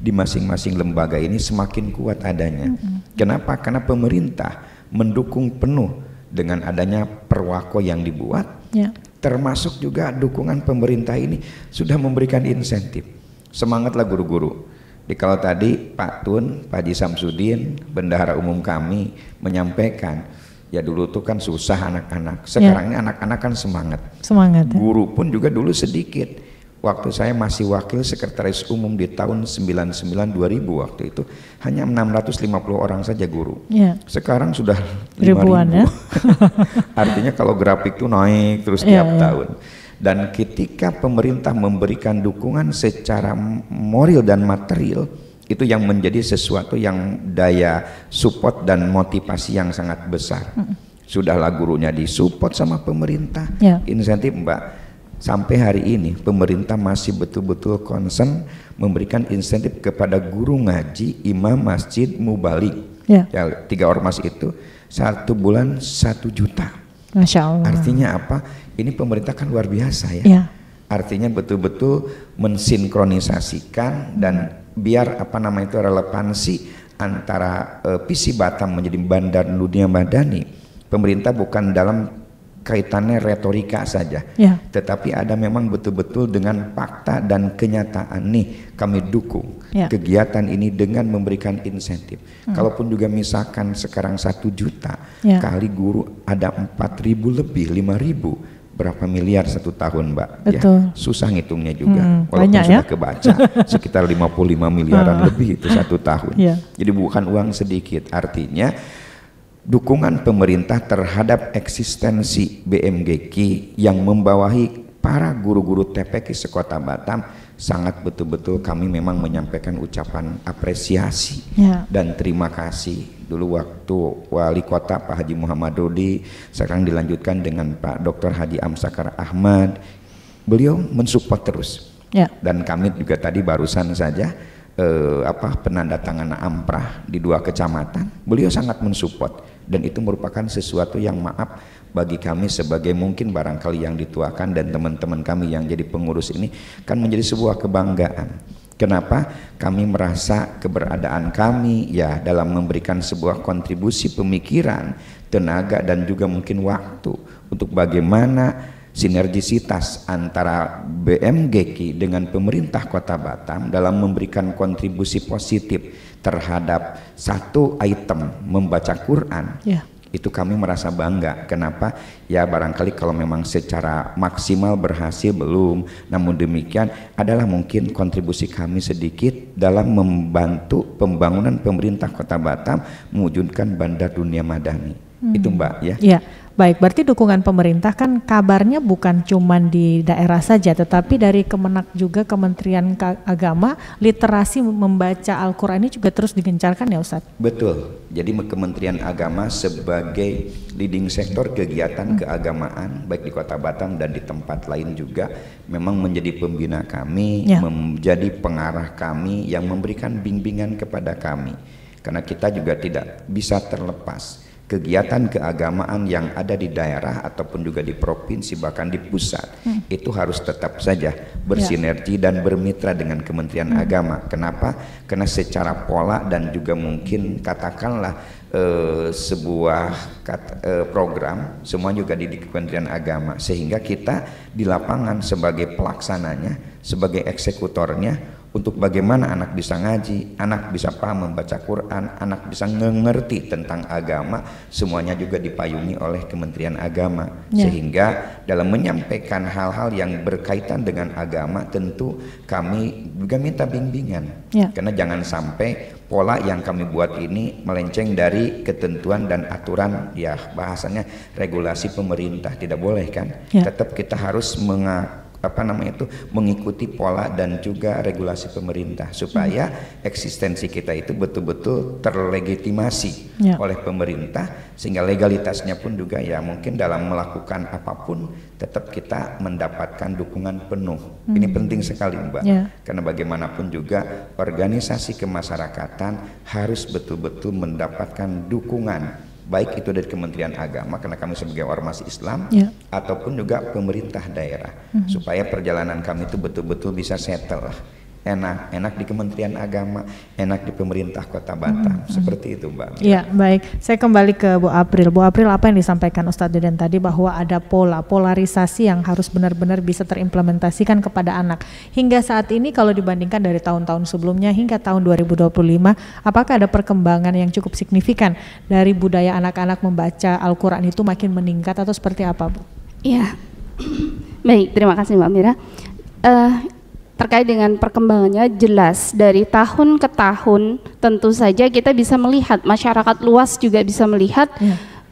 di masing-masing lembaga ini semakin kuat adanya. Kenapa? Karena pemerintah mendukung penuh dengan adanya perwako yang dibuat, termasuk juga dukungan pemerintah ini sudah memberikan insentif. Semangatlah guru-guru. Kalau tadi Pak Tun, Pak Haji Samsudin, bendahara umum kami menyampaikan, ya dulu tuh kan susah anak-anak, sekarang ini anak-anak kan semangat. Guru pun juga dulu sedikit. Waktu saya masih wakil sekretaris umum di tahun 99-2000 waktu itu hanya 650 orang saja guru. Sekarang sudah 5.000. Artinya kalau grafik itu naik terus tiap tahun. Dan ketika pemerintah memberikan dukungan secara moral dan material, itu yang menjadi sesuatu yang daya support dan motivasi yang sangat besar. Sudahlah gurunya disupport sama pemerintah, insentif Mbak. Sampai hari ini pemerintah masih betul-betul concern memberikan insentif kepada guru ngaji, imam masjid, mubalik. 3 ormas itu 1 bulan 1 juta.
Masya Allah.
Artinya apa? Ini pemerintah kan luar biasa ya. Artinya betul-betul mensinkronisasikan dan biar relevansi antara visi Batam menjadi bandar dunia madani. Pemerintah bukan dalam kaitannya retorika saja, tetapi ada memang betul-betul dengan fakta dan kenyataan. Nih kami dukung kegiatan ini dengan memberikan insentif. Kalaupun juga misalkan sekarang 1 juta kali guru ada 4.000 lebih 5.000, berapa miliar 1 tahun Mbak? Susah ngitungnya juga, walaupun sudah kebaca sekitar 55 miliaran lebih itu 1 tahun. Jadi bukan uang sedikit. Artinya dukungan pemerintah terhadap eksistensi BMGQ yang membawahi para guru-guru TPQ sekota Batam sangat betul-betul kami memang menyampaikan ucapan apresiasi dan terima kasih. Dulu waktu wali kota Pak Haji Muhammad Rudi, sekarang dilanjutkan dengan Pak Dr. Haji Amsakar Ahmad, beliau mensupport terus. Dan kami juga tadi barusan saja penandatanganan amprah di 2 kecamatan, beliau sangat mensupport, dan itu merupakan sesuatu yang bagi kami sebagai mungkin barangkali yang dituakan dan teman-teman kami yang jadi pengurus ini kan menjadi sebuah kebanggaan. Kenapa? Kami merasa keberadaan kami dalam memberikan sebuah kontribusi pemikiran, tenaga dan juga mungkin waktu untuk bagaimana sinergisitas antara BMGQ dengan pemerintah Kota Batam dalam memberikan kontribusi positif terhadap 1 item membaca Quran. Itu kami merasa bangga. Kenapa? Ya barangkali kalau memang secara maksimal berhasil belum, namun demikian adalah mungkin kontribusi kami sedikit dalam membantu pembangunan pemerintah Kota Batam mewujudkan bandar dunia madani. Itu Mbak ya.
Baik, berarti dukungan pemerintah kan kabarnya bukan cuma di daerah saja, tetapi dari Kemenak juga, Kementerian Agama, literasi membaca Al-Quran ini juga terus digencarkan ya Ustadz?
Betul, jadi Kementerian Agama sebagai leading sektor kegiatan keagamaan baik di Kota Batam dan di tempat lain juga memang menjadi pembina kami, menjadi pengarah kami yang memberikan bimbingan kepada kami. Karena kita juga tidak bisa terlepas kegiatan keagamaan yang ada di daerah ataupun juga di provinsi bahkan di pusat itu harus tetap saja bersinergi dan bermitra dengan Kementerian Agama. Kenapa? Karena secara pola dan juga mungkin katakanlah sebuah program semua juga di Kementerian Agama, sehingga kita di lapangan sebagai pelaksananya sebagai eksekutornya untuk bagaimana anak bisa ngaji, anak bisa paham membaca Quran, anak bisa mengerti tentang agama, semuanya juga dipayungi oleh Kementerian Agama. Sehingga dalam menyampaikan hal-hal yang berkaitan dengan agama tentu kami juga minta bimbingan, karena jangan sampai pola yang kami buat ini melenceng dari ketentuan dan aturan, ya bahasanya regulasi pemerintah, tidak boleh kan. Tetap kita harus mengikuti pola dan juga regulasi pemerintah supaya eksistensi kita itu betul-betul terlegitimasi oleh pemerintah, sehingga legalitasnya pun juga ya mungkin dalam melakukan apapun tetap kita mendapatkan dukungan penuh. Ini penting sekali Mbak, karena bagaimanapun juga organisasi kemasyarakatan harus betul-betul mendapatkan dukungan, baik itu dari Kementerian Agama karena kami sebagai ormas Islam, ataupun juga pemerintah daerah, supaya perjalanan kami itu betul-betul bisa settle, enak di Kementerian Agama, enak di pemerintah Kota Batam, seperti itu Mbak.
Iya, baik. Saya kembali ke Bu April. Bu April, apa yang disampaikan Ustadz Deden tadi bahwa ada polarisasi yang harus benar-benar bisa terimplementasikan kepada anak. Hingga saat ini kalau dibandingkan dari tahun-tahun sebelumnya hingga tahun 2025, apakah ada perkembangan yang cukup signifikan dari budaya anak-anak membaca Al-Quran itu makin meningkat atau seperti apa, Bu?
Iya, baik, terima kasih Mbak Mira. Terkait dengan perkembangannya, jelas dari tahun ke tahun tentu saja kita bisa melihat, masyarakat luas juga bisa melihat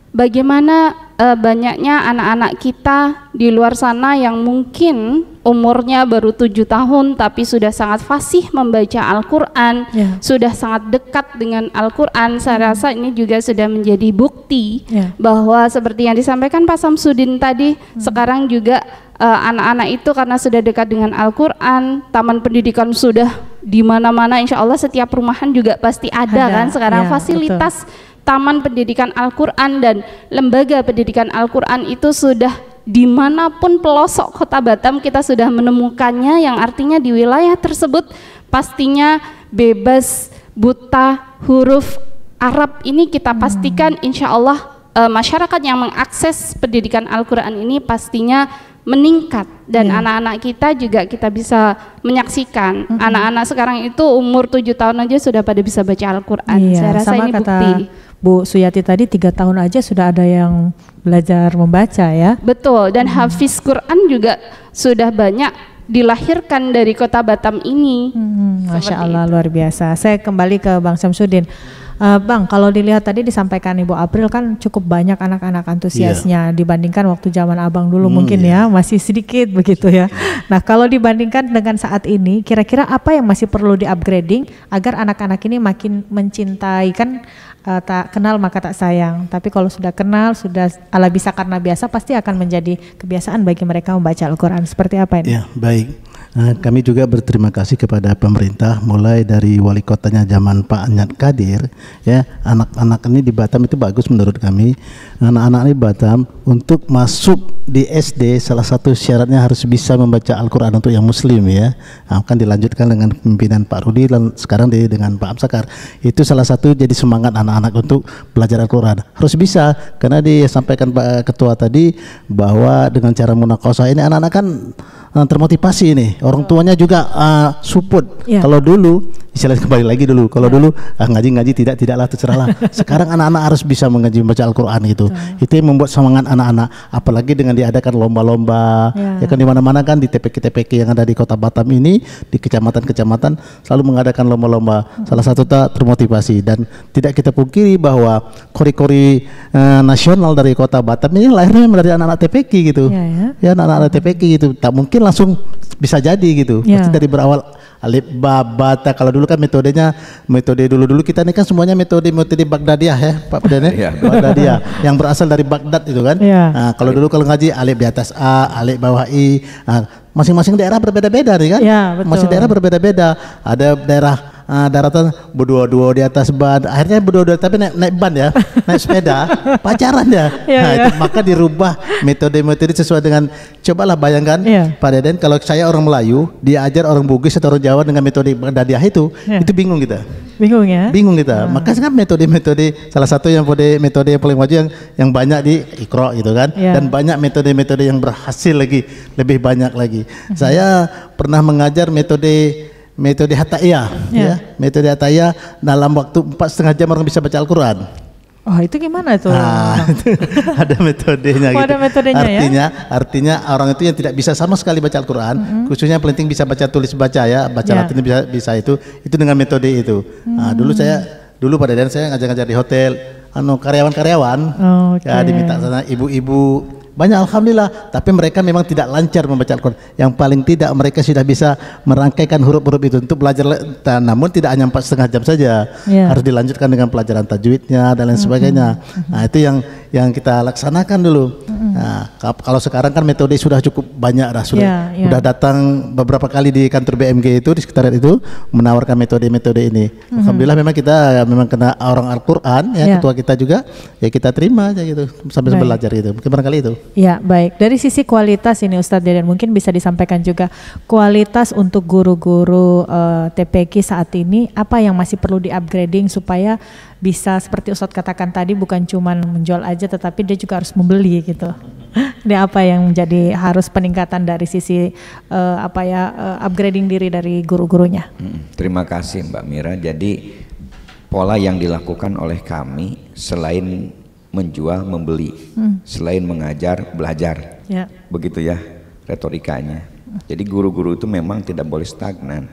bagaimana banyaknya anak-anak kita di luar sana yang mungkin umurnya baru 7 tahun tapi sudah sangat fasih membaca Al-Quran, sudah sangat dekat dengan Al-Quran. Saya rasa ini juga sudah menjadi bukti bahwa seperti yang disampaikan Pak Samsudin tadi, sekarang juga anak-anak itu karena sudah dekat dengan Al-Quran, taman pendidikan sudah di mana-mana, insya Allah setiap rumahan juga pasti ada kan sekarang fasilitas taman pendidikan Al-Quran dan lembaga pendidikan Al-Quran itu sudah dimanapun pelosok Kota Batam kita sudah menemukannya, yang artinya di wilayah tersebut pastinya bebas buta huruf Arab ini kita pastikan insya Allah masyarakat yang mengakses pendidikan Al-Quran ini pastinya meningkat, dan anak-anak kita juga kita bisa menyaksikan anak-anak sekarang itu umur 7 tahun aja sudah pada bisa baca Al-Quran. Saya rasa
sama
ini
kata
bukti.
Bu Suyati tadi 3 tahun aja sudah ada yang belajar membaca ya.
Betul, dan hafiz Quran juga sudah banyak dilahirkan dari Kota Batam ini.
Masya Allah, luar biasa. Saya kembali ke Bang Samsudin. Bang, kalau dilihat tadi disampaikan Ibu April kan cukup banyak anak-anak antusiasnya dibandingkan waktu zaman Abang dulu mungkin ya masih sedikit begitu ya. Nah, kalau dibandingkan dengan saat ini, kira-kira apa yang masih perlu di-upgrading agar anak-anak ini makin mencintai, kan tak kenal maka tak sayang, tapi kalau sudah kenal, sudah ala bisa karena biasa, pasti akan menjadi kebiasaan bagi mereka membaca Al-Quran. Seperti apa ini?
Ya, baik. Kami juga berterima kasih kepada pemerintah, mulai dari wali kotanya zaman Pak Anyat Kadir, ya, anak-anak ini di Batam itu bagus menurut kami. Anak-anak ini Batam untuk masuk di SD salah satu syaratnya harus bisa membaca Al-Quran untuk yang Muslim ya. Akan dilanjutkan dengan pimpinan Pak Rudi dan sekarang dengan Pak Amsakar. Itu salah satu jadi semangat anak-anak untuk belajar Al-Quran. Harus bisa, karena disampaikan Pak Ketua tadi bahwa dengan cara munaqashah ini anak-anak kan termotivasi ini, orang tuanya juga support. Kalau dulu istilahnya kembali lagi dulu, kalau dulu ngaji tidaklah terserahlah. Sekarang anak-anak harus bisa mengaji membaca Al-Quran gitu. Itu yang membuat semangat anak-anak, apalagi dengan diadakan lomba-lomba ya kan, di mana-mana kan di TPK yang ada di Kota Batam ini, di kecamatan-kecamatan selalu mengadakan lomba-lomba. Salah satu termotivasi, dan tidak kita pungkiri bahwa kori-kori nasional dari Kota Batam ini lahirnya dari anak-anak TPK gitu. Ya, anak-anak TPK gitu. Tak mungkin langsung bisa jadi gitu. Pasti dari berawal alif ba bata. Kalau dulu kan metode dulu kita ini kan semuanya metode Baghdadiyah ya Pak Perdana. Baghdadiyah yang berasal dari Baghdad itu kan. Nah, kalau dulu kalau ngaji alif di atas A, alif bawah I. Masing-masing daerah berbeda-beda nih kan. Masing daerah berbeda-beda. Ada daerah daratan berdua-dua di atas ban, akhirnya berdua-dua tapi naik ban ya, naik sepeda, pacaran ya. Itu, maka dirubah metode-metode sesuai dengan, cobalah bayangkan Pak Deden, kalau saya orang Melayu diajar orang Bugis atau orang Jawa dengan metode Dadiah itu bingung kita.
Bingung ya? Bingung
kita. Maka kan metode-metode, salah satu yang metode yang paling maju yang banyak di Iqra gitu kan, dan banyak metode-metode yang berhasil lagi, lebih banyak lagi. Saya pernah mengajar metode hataiyah, metode hataiyah dalam waktu 4,5 jam orang bisa baca Al-Quran.
Oh, itu gimana tuh?
Ada metodenya gitu.
Ada metodenya,
artinya orang itu yang tidak bisa sama sekali baca Al-Quran, khususnya penting bisa baca tulis baca ya, baca Latin bisa itu dengan metode itu. Dulu pada dan saya ngajar-ngajar di hotel, karyawan-karyawan, ya diminta sana ibu-ibu. Banyak alhamdulillah, tapi mereka memang tidak lancar membaca Al-Quran. Yang paling tidak mereka sudah bisa merangkaikan huruf-huruf itu untuk belajar, namun tidak hanya 4,5 jam saja, harus dilanjutkan dengan pelajaran tajwidnya dan lain sebagainya. Nah itu yang kita laksanakan dulu. Nah, kalau sekarang kan metode sudah cukup banyak sudah datang beberapa kali di kantor BMG itu di sekretariat itu menawarkan metode-metode ini. Alhamdulillah memang kita kena orang Al-Quran ya, ketua kita juga ya, kita terima aja gitu sambil belajar gitu. Mungkin barangkali itu.
Ya, baik. Dari sisi kualitas ini Ustadz Deden mungkin bisa disampaikan juga kualitas untuk guru-guru TPQ saat ini, apa yang masih perlu di-upgrading supaya bisa seperti Ustadz katakan tadi, bukan cuma menjual aja tetapi dia juga harus membeli gitu. Ini apa yang menjadi harus peningkatan dari sisi upgrading diri dari guru-gurunya.
Terima kasih Mbak Mira. Jadi pola yang dilakukan oleh kami selain menjual, membeli, selain mengajar, belajar, begitu ya retorikanya. Jadi guru-guru itu memang tidak boleh stagnan,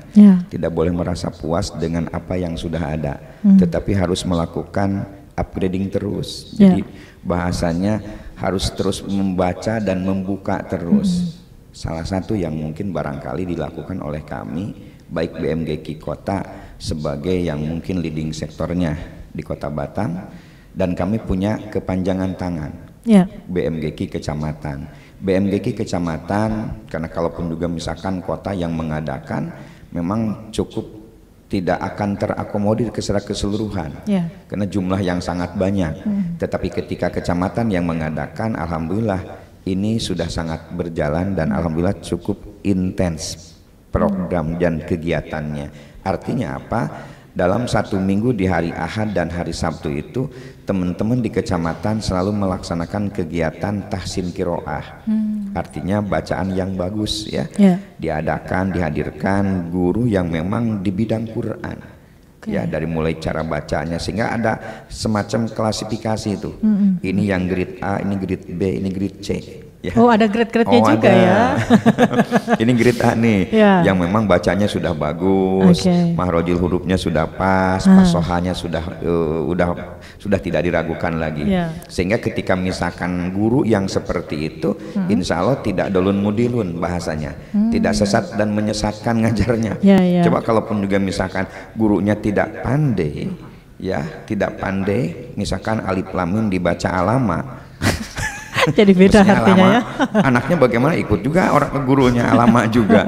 tidak boleh merasa puas dengan apa yang sudah ada, tetapi harus melakukan upgrading terus. Jadi bahasanya harus terus membaca dan membuka terus. Salah satu yang mungkin barangkali dilakukan oleh kami, baik BMGQ Kota sebagai yang mungkin leading sektornya di Kota Batam, dan kami punya kepanjangan tangan BMGQ Kecamatan. BMGQ Kecamatan, karena kalaupun juga misalkan kota yang mengadakan, memang cukup tidak akan terakomodir secara keseluruhan, karena jumlah yang sangat banyak. Tetapi ketika kecamatan yang mengadakan, alhamdulillah ini sudah sangat berjalan dan alhamdulillah cukup intens program dan kegiatannya. Artinya apa? Dalam 1 minggu di hari Ahad dan hari Sabtu itu teman-teman di kecamatan selalu melaksanakan kegiatan tahsin qiraah. Artinya bacaan yang bagus ya. Dihadirkan guru yang memang di bidang Quran. Ya, dari mulai cara bacanya sehingga ada semacam klasifikasi itu. Ini yang grade A, ini grade B, ini grade C. Ya.
Oh, ada grade-grade-nya juga ya.
Ini grade A nih, yang memang bacanya sudah bagus, mahrojil hurufnya sudah pas, fasohanya sudah tidak diragukan lagi. Sehingga ketika misalkan guru yang seperti itu, insya Allah tidak dolun mudilun bahasanya, tidak sesat dan menyesatkan ngajarnya. Coba kalaupun juga misalkan gurunya tidak pandai, tidak pandai, misalkan alif lam mim dibaca alama.
Jadi beda artinya ya.
Anaknya bagaimana ikut juga orang gurunya alama juga.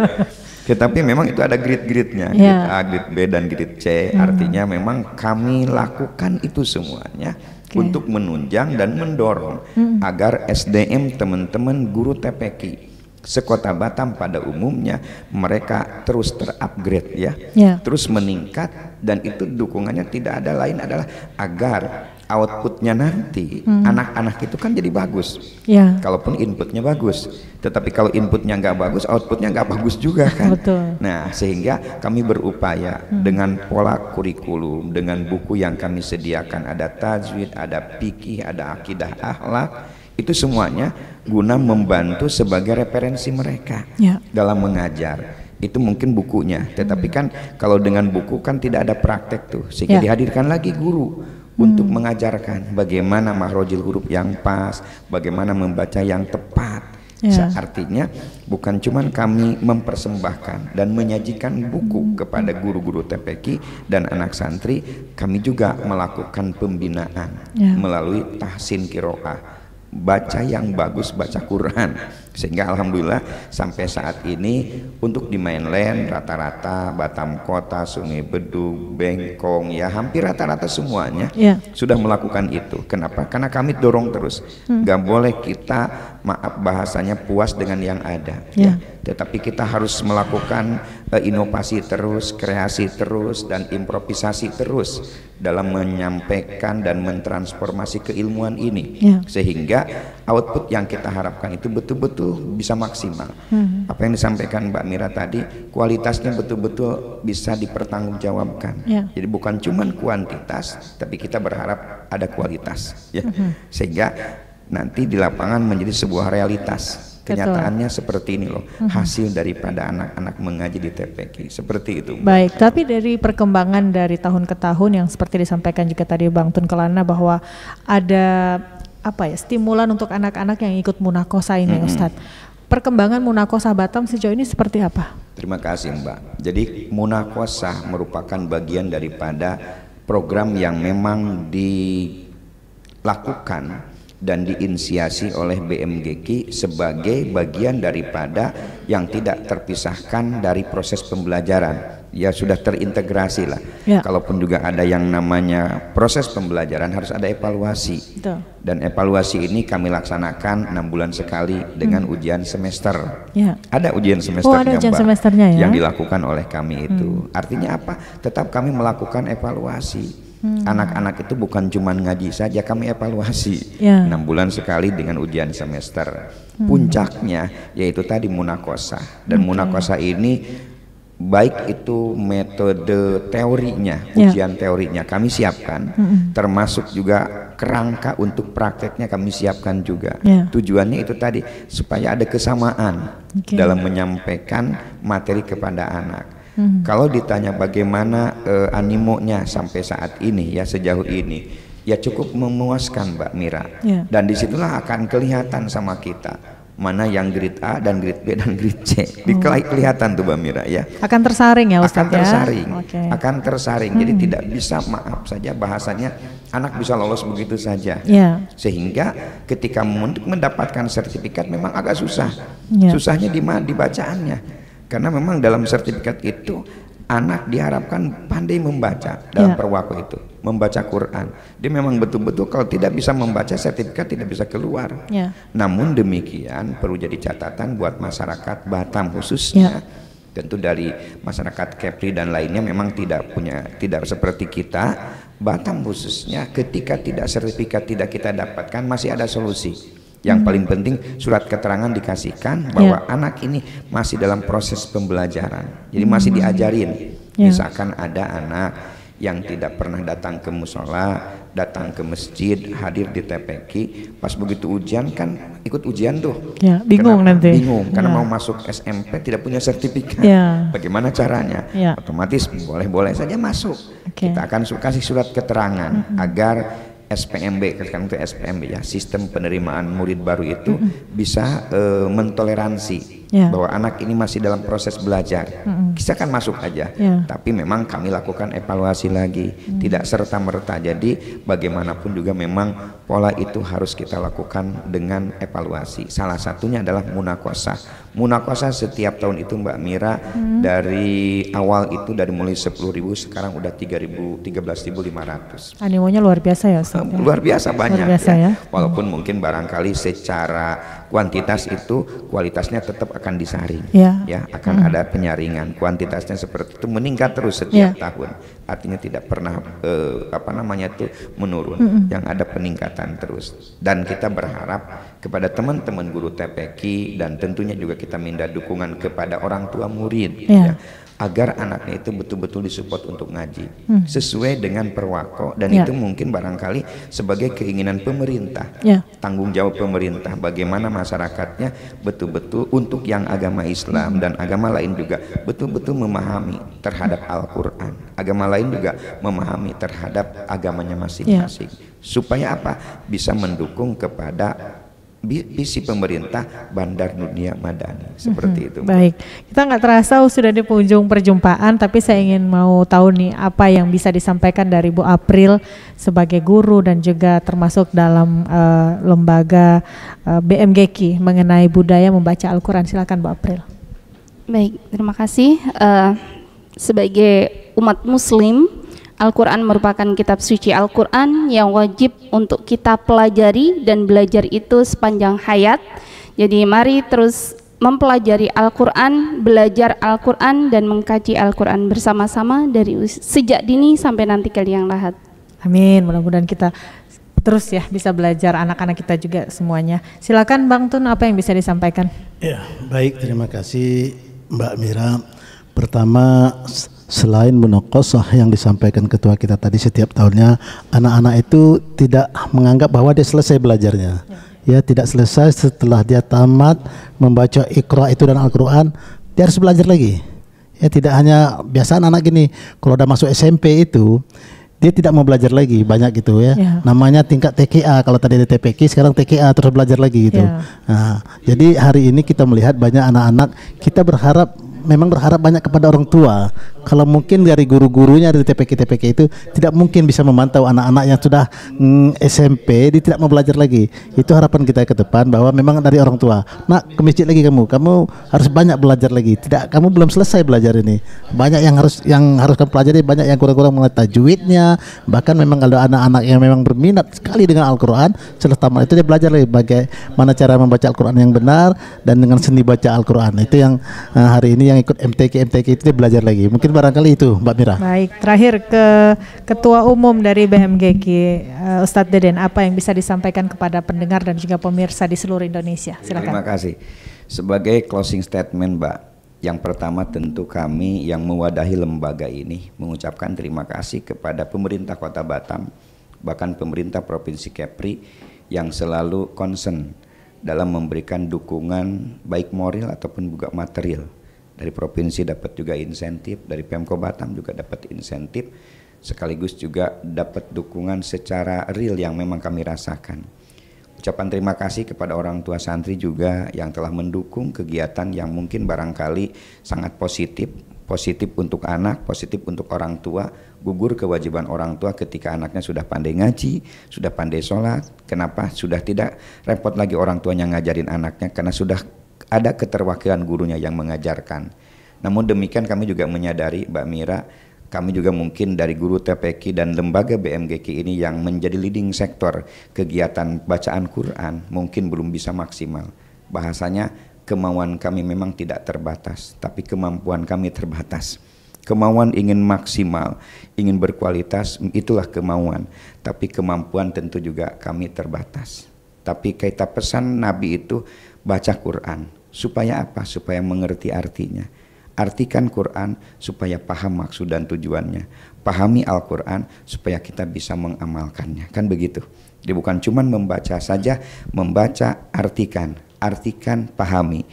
Tetapi memang itu ada grade-grade-nya, grade A, grade B dan grade C. Artinya memang kami lakukan itu semuanya untuk menunjang dan mendorong agar SDM teman-teman guru TPQ sekota Batam pada umumnya mereka terus terupgrade terus meningkat, dan itu dukungannya tidak ada lain adalah agar outputnya nanti anak-anak itu kan jadi bagus. Kalaupun inputnya bagus, tetapi kalau inputnya nggak bagus, outputnya nggak bagus juga kan. Nah, sehingga kami berupaya dengan pola kurikulum, dengan buku yang kami sediakan, ada tajwid, ada fikih, ada akidah akhlak, itu semuanya guna membantu sebagai referensi mereka dalam mengajar. Itu mungkin bukunya, tetapi kan kalau dengan buku kan tidak ada praktek tuh, sehingga dihadirkan lagi guru untuk mengajarkan bagaimana mahrojil huruf yang pas, bagaimana membaca yang tepat. Artinya bukan cuma kami mempersembahkan dan menyajikan buku kepada guru-guru TPQ dan anak santri, kami juga melakukan pembinaan melalui tahsin qiraah, baca yang bagus, baca Quran, Sehingga alhamdulillah sampai saat ini untuk di mainland rata-rata Batam Kota, Sungai Bedug, Bengkong ya hampir rata-rata semuanya sudah melakukan itu. Kenapa? Karena kami dorong terus. Gak boleh kita maaf bahasanya puas dengan yang ada ya. Tetapi kita harus melakukan inovasi terus, kreasi terus, dan improvisasi terus dalam menyampaikan dan mentransformasi keilmuan ini sehingga output yang kita harapkan itu betul-betul bisa maksimal. Apa yang disampaikan Mbak Mira tadi, kualitasnya betul-betul bisa dipertanggungjawabkan. Jadi bukan cuma kuantitas, tapi kita berharap ada kualitas ya. Sehingga nanti di lapangan menjadi sebuah realitas. Kenyataannya seperti ini loh, hasil daripada anak-anak mengaji di TPQ seperti itu.
Baik, tapi dari perkembangan dari tahun ke tahun yang seperti disampaikan juga tadi Bang Tun Kelana bahwa ada apa ya stimulan untuk anak-anak yang ikut munakosah ini Ustadz. Perkembangan munakosah Batam sejauh ini seperti apa? Terima
kasih Mbak. Jadi munakosah merupakan bagian daripada program yang memang dilakukan dan diinisiasi oleh BMGQ sebagai bagian daripada yang tidak terpisahkan dari proses pembelajaran. Ya sudah terintegrasi lah. Kalaupun juga ada yang namanya proses pembelajaran harus ada evaluasi. Dan evaluasi ini kami laksanakan 6 bulan sekali dengan ujian semester. Ada ujian semesternya,
semesternya
yang dilakukan oleh kami itu. Artinya apa? Tetap kami melakukan evaluasi. Anak-anak itu bukan cuma ngaji saja, kami evaluasi 6 bulan sekali dengan ujian semester. Puncaknya yaitu tadi munakosah. Dan munakosah ini baik itu metode teorinya, ujian teorinya kami siapkan, termasuk juga kerangka untuk prakteknya kami siapkan juga. Tujuannya itu tadi supaya ada kesamaan dalam menyampaikan materi kepada anak. Kalau ditanya bagaimana animonya sampai saat ini ya sejauh ini ya cukup memuaskan Mbak Mira. Dan disitulah akan kelihatan sama kita mana yang grade A dan grade B dan grade C. Kelihatan tuh Mbak Mira ya.
Akan tersaring ya Ustadz
akan tersaring, akan tersaring. Jadi tidak bisa maaf saja bahasanya anak bisa lolos begitu saja. Sehingga ketika mendapatkan sertifikat memang agak susah. Susahnya di mana? Di bacaannya. Karena memang dalam sertifikat itu anak diharapkan pandai membaca dalam perwako itu, membaca Quran. Dia memang betul-betul kalau tidak bisa membaca sertifikat tidak bisa keluar. Namun demikian perlu jadi catatan buat masyarakat Batam khususnya. Tentu dari masyarakat Kepri dan lainnya memang tidak seperti kita. Batam khususnya ketika tidak sertifikat tidak kita dapatkan masih ada solusi. Yang paling penting surat keterangan dikasihkan bahwa anak ini masih dalam proses pembelajaran. Jadi masih diajarin. Misalkan ada anak yang tidak pernah datang ke musola, datang ke masjid, hadir di TPQ, pas begitu ujian kan ikut ujian tuh.
Bingung nanti.
Bingung karena mau masuk SMP tidak punya sertifikat. Bagaimana caranya? Otomatis boleh-boleh saja masuk. Kita akan kasih surat keterangan agar SPMB, sekarang itu SPMB ya, sistem penerimaan murid baru itu bisa mentoleransi bahwa anak ini masih dalam proses belajar. Kita kan masuk aja, tapi memang kami lakukan evaluasi lagi, tidak serta-merta. Jadi bagaimanapun juga memang pola itu harus kita lakukan dengan evaluasi. Salah satunya adalah munakosah. Munakosah setiap tahun itu Mbak Mira dari awal itu dari mulai 10.000 sekarang udah 13.500.
Animonya luar biasa ya Ustaz.
Luar biasa banyak
luar biasa, ya.
Walaupun mungkin barangkali secara kuantitas itu kualitasnya tetap akan disaring akan ada penyaringan. Kuantitasnya seperti itu meningkat terus setiap tahun. Artinya tidak pernah menurun. Yang ada peningkatan terus. Dan kita berharap kepada teman-teman guru TPQ dan tentunya juga kita minta dukungan kepada orang tua murid agar anaknya itu betul-betul disupport untuk ngaji sesuai dengan perwako. Dan itu mungkin barangkali sebagai keinginan pemerintah, tanggung jawab pemerintah bagaimana masyarakatnya betul-betul untuk yang agama Islam dan agama lain juga betul-betul memahami terhadap Al-Quran, agama lain juga memahami terhadap agamanya masing-masing, supaya apa? Bisa mendukung kepada visi pemerintah Bandar Dunia Madani seperti itu.
Baik, kita nggak terasa sudah di penghujung perjumpaan, tapi saya ingin mau tahu nih apa yang bisa disampaikan dari Bu April sebagai guru dan juga termasuk dalam lembaga BMGK mengenai budaya membaca Al-Quran. Silakan Bu April.
Baik, terima kasih. Sebagai umat Muslim, Al-Quran merupakan kitab suci Al-Quran yang wajib untuk kita pelajari dan belajar itu sepanjang hayat. Jadi mari terus mempelajari Al-Quran, belajar Al-Quran dan mengkaji Al-Quran bersama-sama dari sejak dini sampai nanti ke liang lahat.
Amin, mudah-mudahan kita terus ya bisa belajar, anak-anak kita juga semuanya. Silakan Bang Tun, apa yang bisa disampaikan?
Ya, baik, terima kasih Mbak Mira. Pertama, selain munaqashah yang disampaikan ketua kita tadi, setiap tahunnya anak-anak itu tidak menganggap bahwa dia selesai belajarnya. Ya, tidak selesai setelah dia tamat membaca Iqra itu dan Al-Quran, dia harus belajar lagi. Ya, tidak hanya biasa anak-anak gini, kalau udah masuk SMP itu dia tidak mau belajar lagi, banyak gitu ya. Namanya tingkat TKA, kalau tadi ada TPK, sekarang TKA terus belajar lagi gitu. Nah, jadi hari ini kita melihat banyak anak-anak, kita memang berharap banyak kepada orang tua. Kalau mungkin dari guru-gurunya dari TPK itu tidak mungkin bisa memantau anak-anak yang sudah SMP, dia tidak mau belajar lagi. Itu harapan kita ke depan, bahwa memang dari orang tua. Nak, ke masjid lagi kamu harus banyak belajar lagi. Tidak, kamu belum selesai belajar ini. Banyak yang harus kamu pelajari, banyak yang kurang-kurang mengenai tajwidnya. Bahkan memang ada anak-anak yang memang berminat sekali dengan Al-Quran, setelah tamat itu dia belajar lagi bagaimana cara membaca Al-Quran yang benar dan dengan seni baca Al-Quran. Itu yang hari ini yang ikut MTQ itu dia belajar lagi. Mungkin barangkali itu Mbak Mira.
Baik, terakhir ke Ketua Umum dari BMGK, Ustadz Deden, apa yang bisa disampaikan kepada pendengar dan juga pemirsa di seluruh Indonesia? Silakan.
Terima kasih. Sebagai closing statement, Mbak, yang pertama tentu kami yang mewadahi lembaga ini mengucapkan terima kasih kepada pemerintah Kota Batam, bahkan pemerintah Provinsi Kepri yang selalu concern dalam memberikan dukungan baik moral ataupun juga material. Dari provinsi dapat juga insentif, dari Pemko Batam juga dapat insentif, sekaligus juga dapat dukungan secara real yang memang kami rasakan. Ucapan terima kasih kepada orang tua santri juga yang telah mendukung kegiatan yang mungkin barangkali sangat positif untuk anak, positif untuk orang tua. Gugur kewajiban orang tua ketika anaknya sudah pandai ngaji, sudah pandai sholat. Kenapa? Sudah tidak repot lagi orang tuanya ngajarin anaknya, karena sudah ada keterwakilan gurunya yang mengajarkan. Namun demikian kami juga menyadari, Mbak Mira, kami juga mungkin dari guru TPK dan lembaga BMGK ini yang menjadi leading sektor kegiatan bacaan Quran mungkin belum bisa maksimal. Bahasanya kemauan kami memang tidak terbatas, tapi kemampuan kami terbatas. Kemauan ingin maksimal, ingin berkualitas, itulah kemauan. Tapi kemampuan tentu juga kami terbatas. Tapi kita pesan Nabi itu baca Quran. Supaya apa? Supaya mengerti artinya. Artikan Quran supaya paham maksud dan tujuannya. Pahami Al-Quran supaya kita bisa mengamalkannya. Kan begitu. Jadi bukan cuma membaca saja, membaca, artikan, pahami,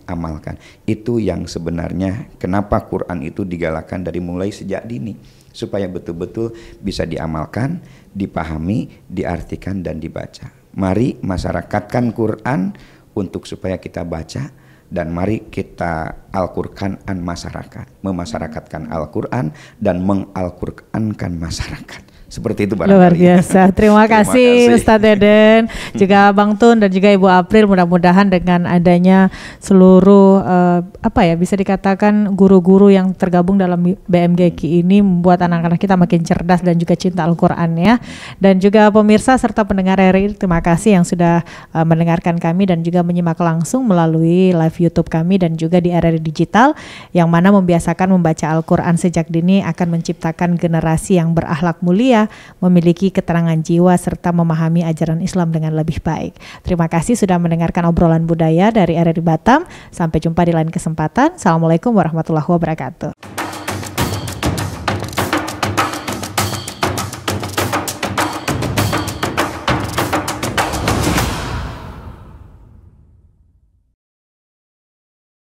amalkan. Itu yang sebenarnya kenapa Quran itu digalakan dari mulai sejak dini. Supaya betul-betul bisa diamalkan, dipahami, diartikan dan dibaca. Mari masyarakatkan Quran untuk supaya kita baca, dan mari kita Al-Qur'an-an masyarakat, memasyarakatkan Al-Quran dan mengal-Qur'ankan masyarakat. Seperti itu barangkali.
Luar biasa. Terima kasih Ustadz Deden, juga Bang Tun dan juga Ibu April. Mudah-mudahan dengan adanya seluruh bisa dikatakan guru-guru yang tergabung dalam BMGK ini membuat anak-anak kita makin cerdas dan juga cinta Al-Quran ya. Dan juga pemirsa serta pendengar RRI, terima kasih yang sudah mendengarkan kami dan juga menyimak langsung melalui live YouTube kami dan juga di RRI Digital, yang mana membiasakan membaca Al-Quran sejak dini akan menciptakan generasi yang berakhlak mulia, memiliki keterangan jiwa serta memahami ajaran Islam dengan lebih baik. Terima kasih sudah mendengarkan obrolan budaya dari RRI Batam. Sampai jumpa di lain kesempatan. Assalamualaikum warahmatullahi wabarakatuh.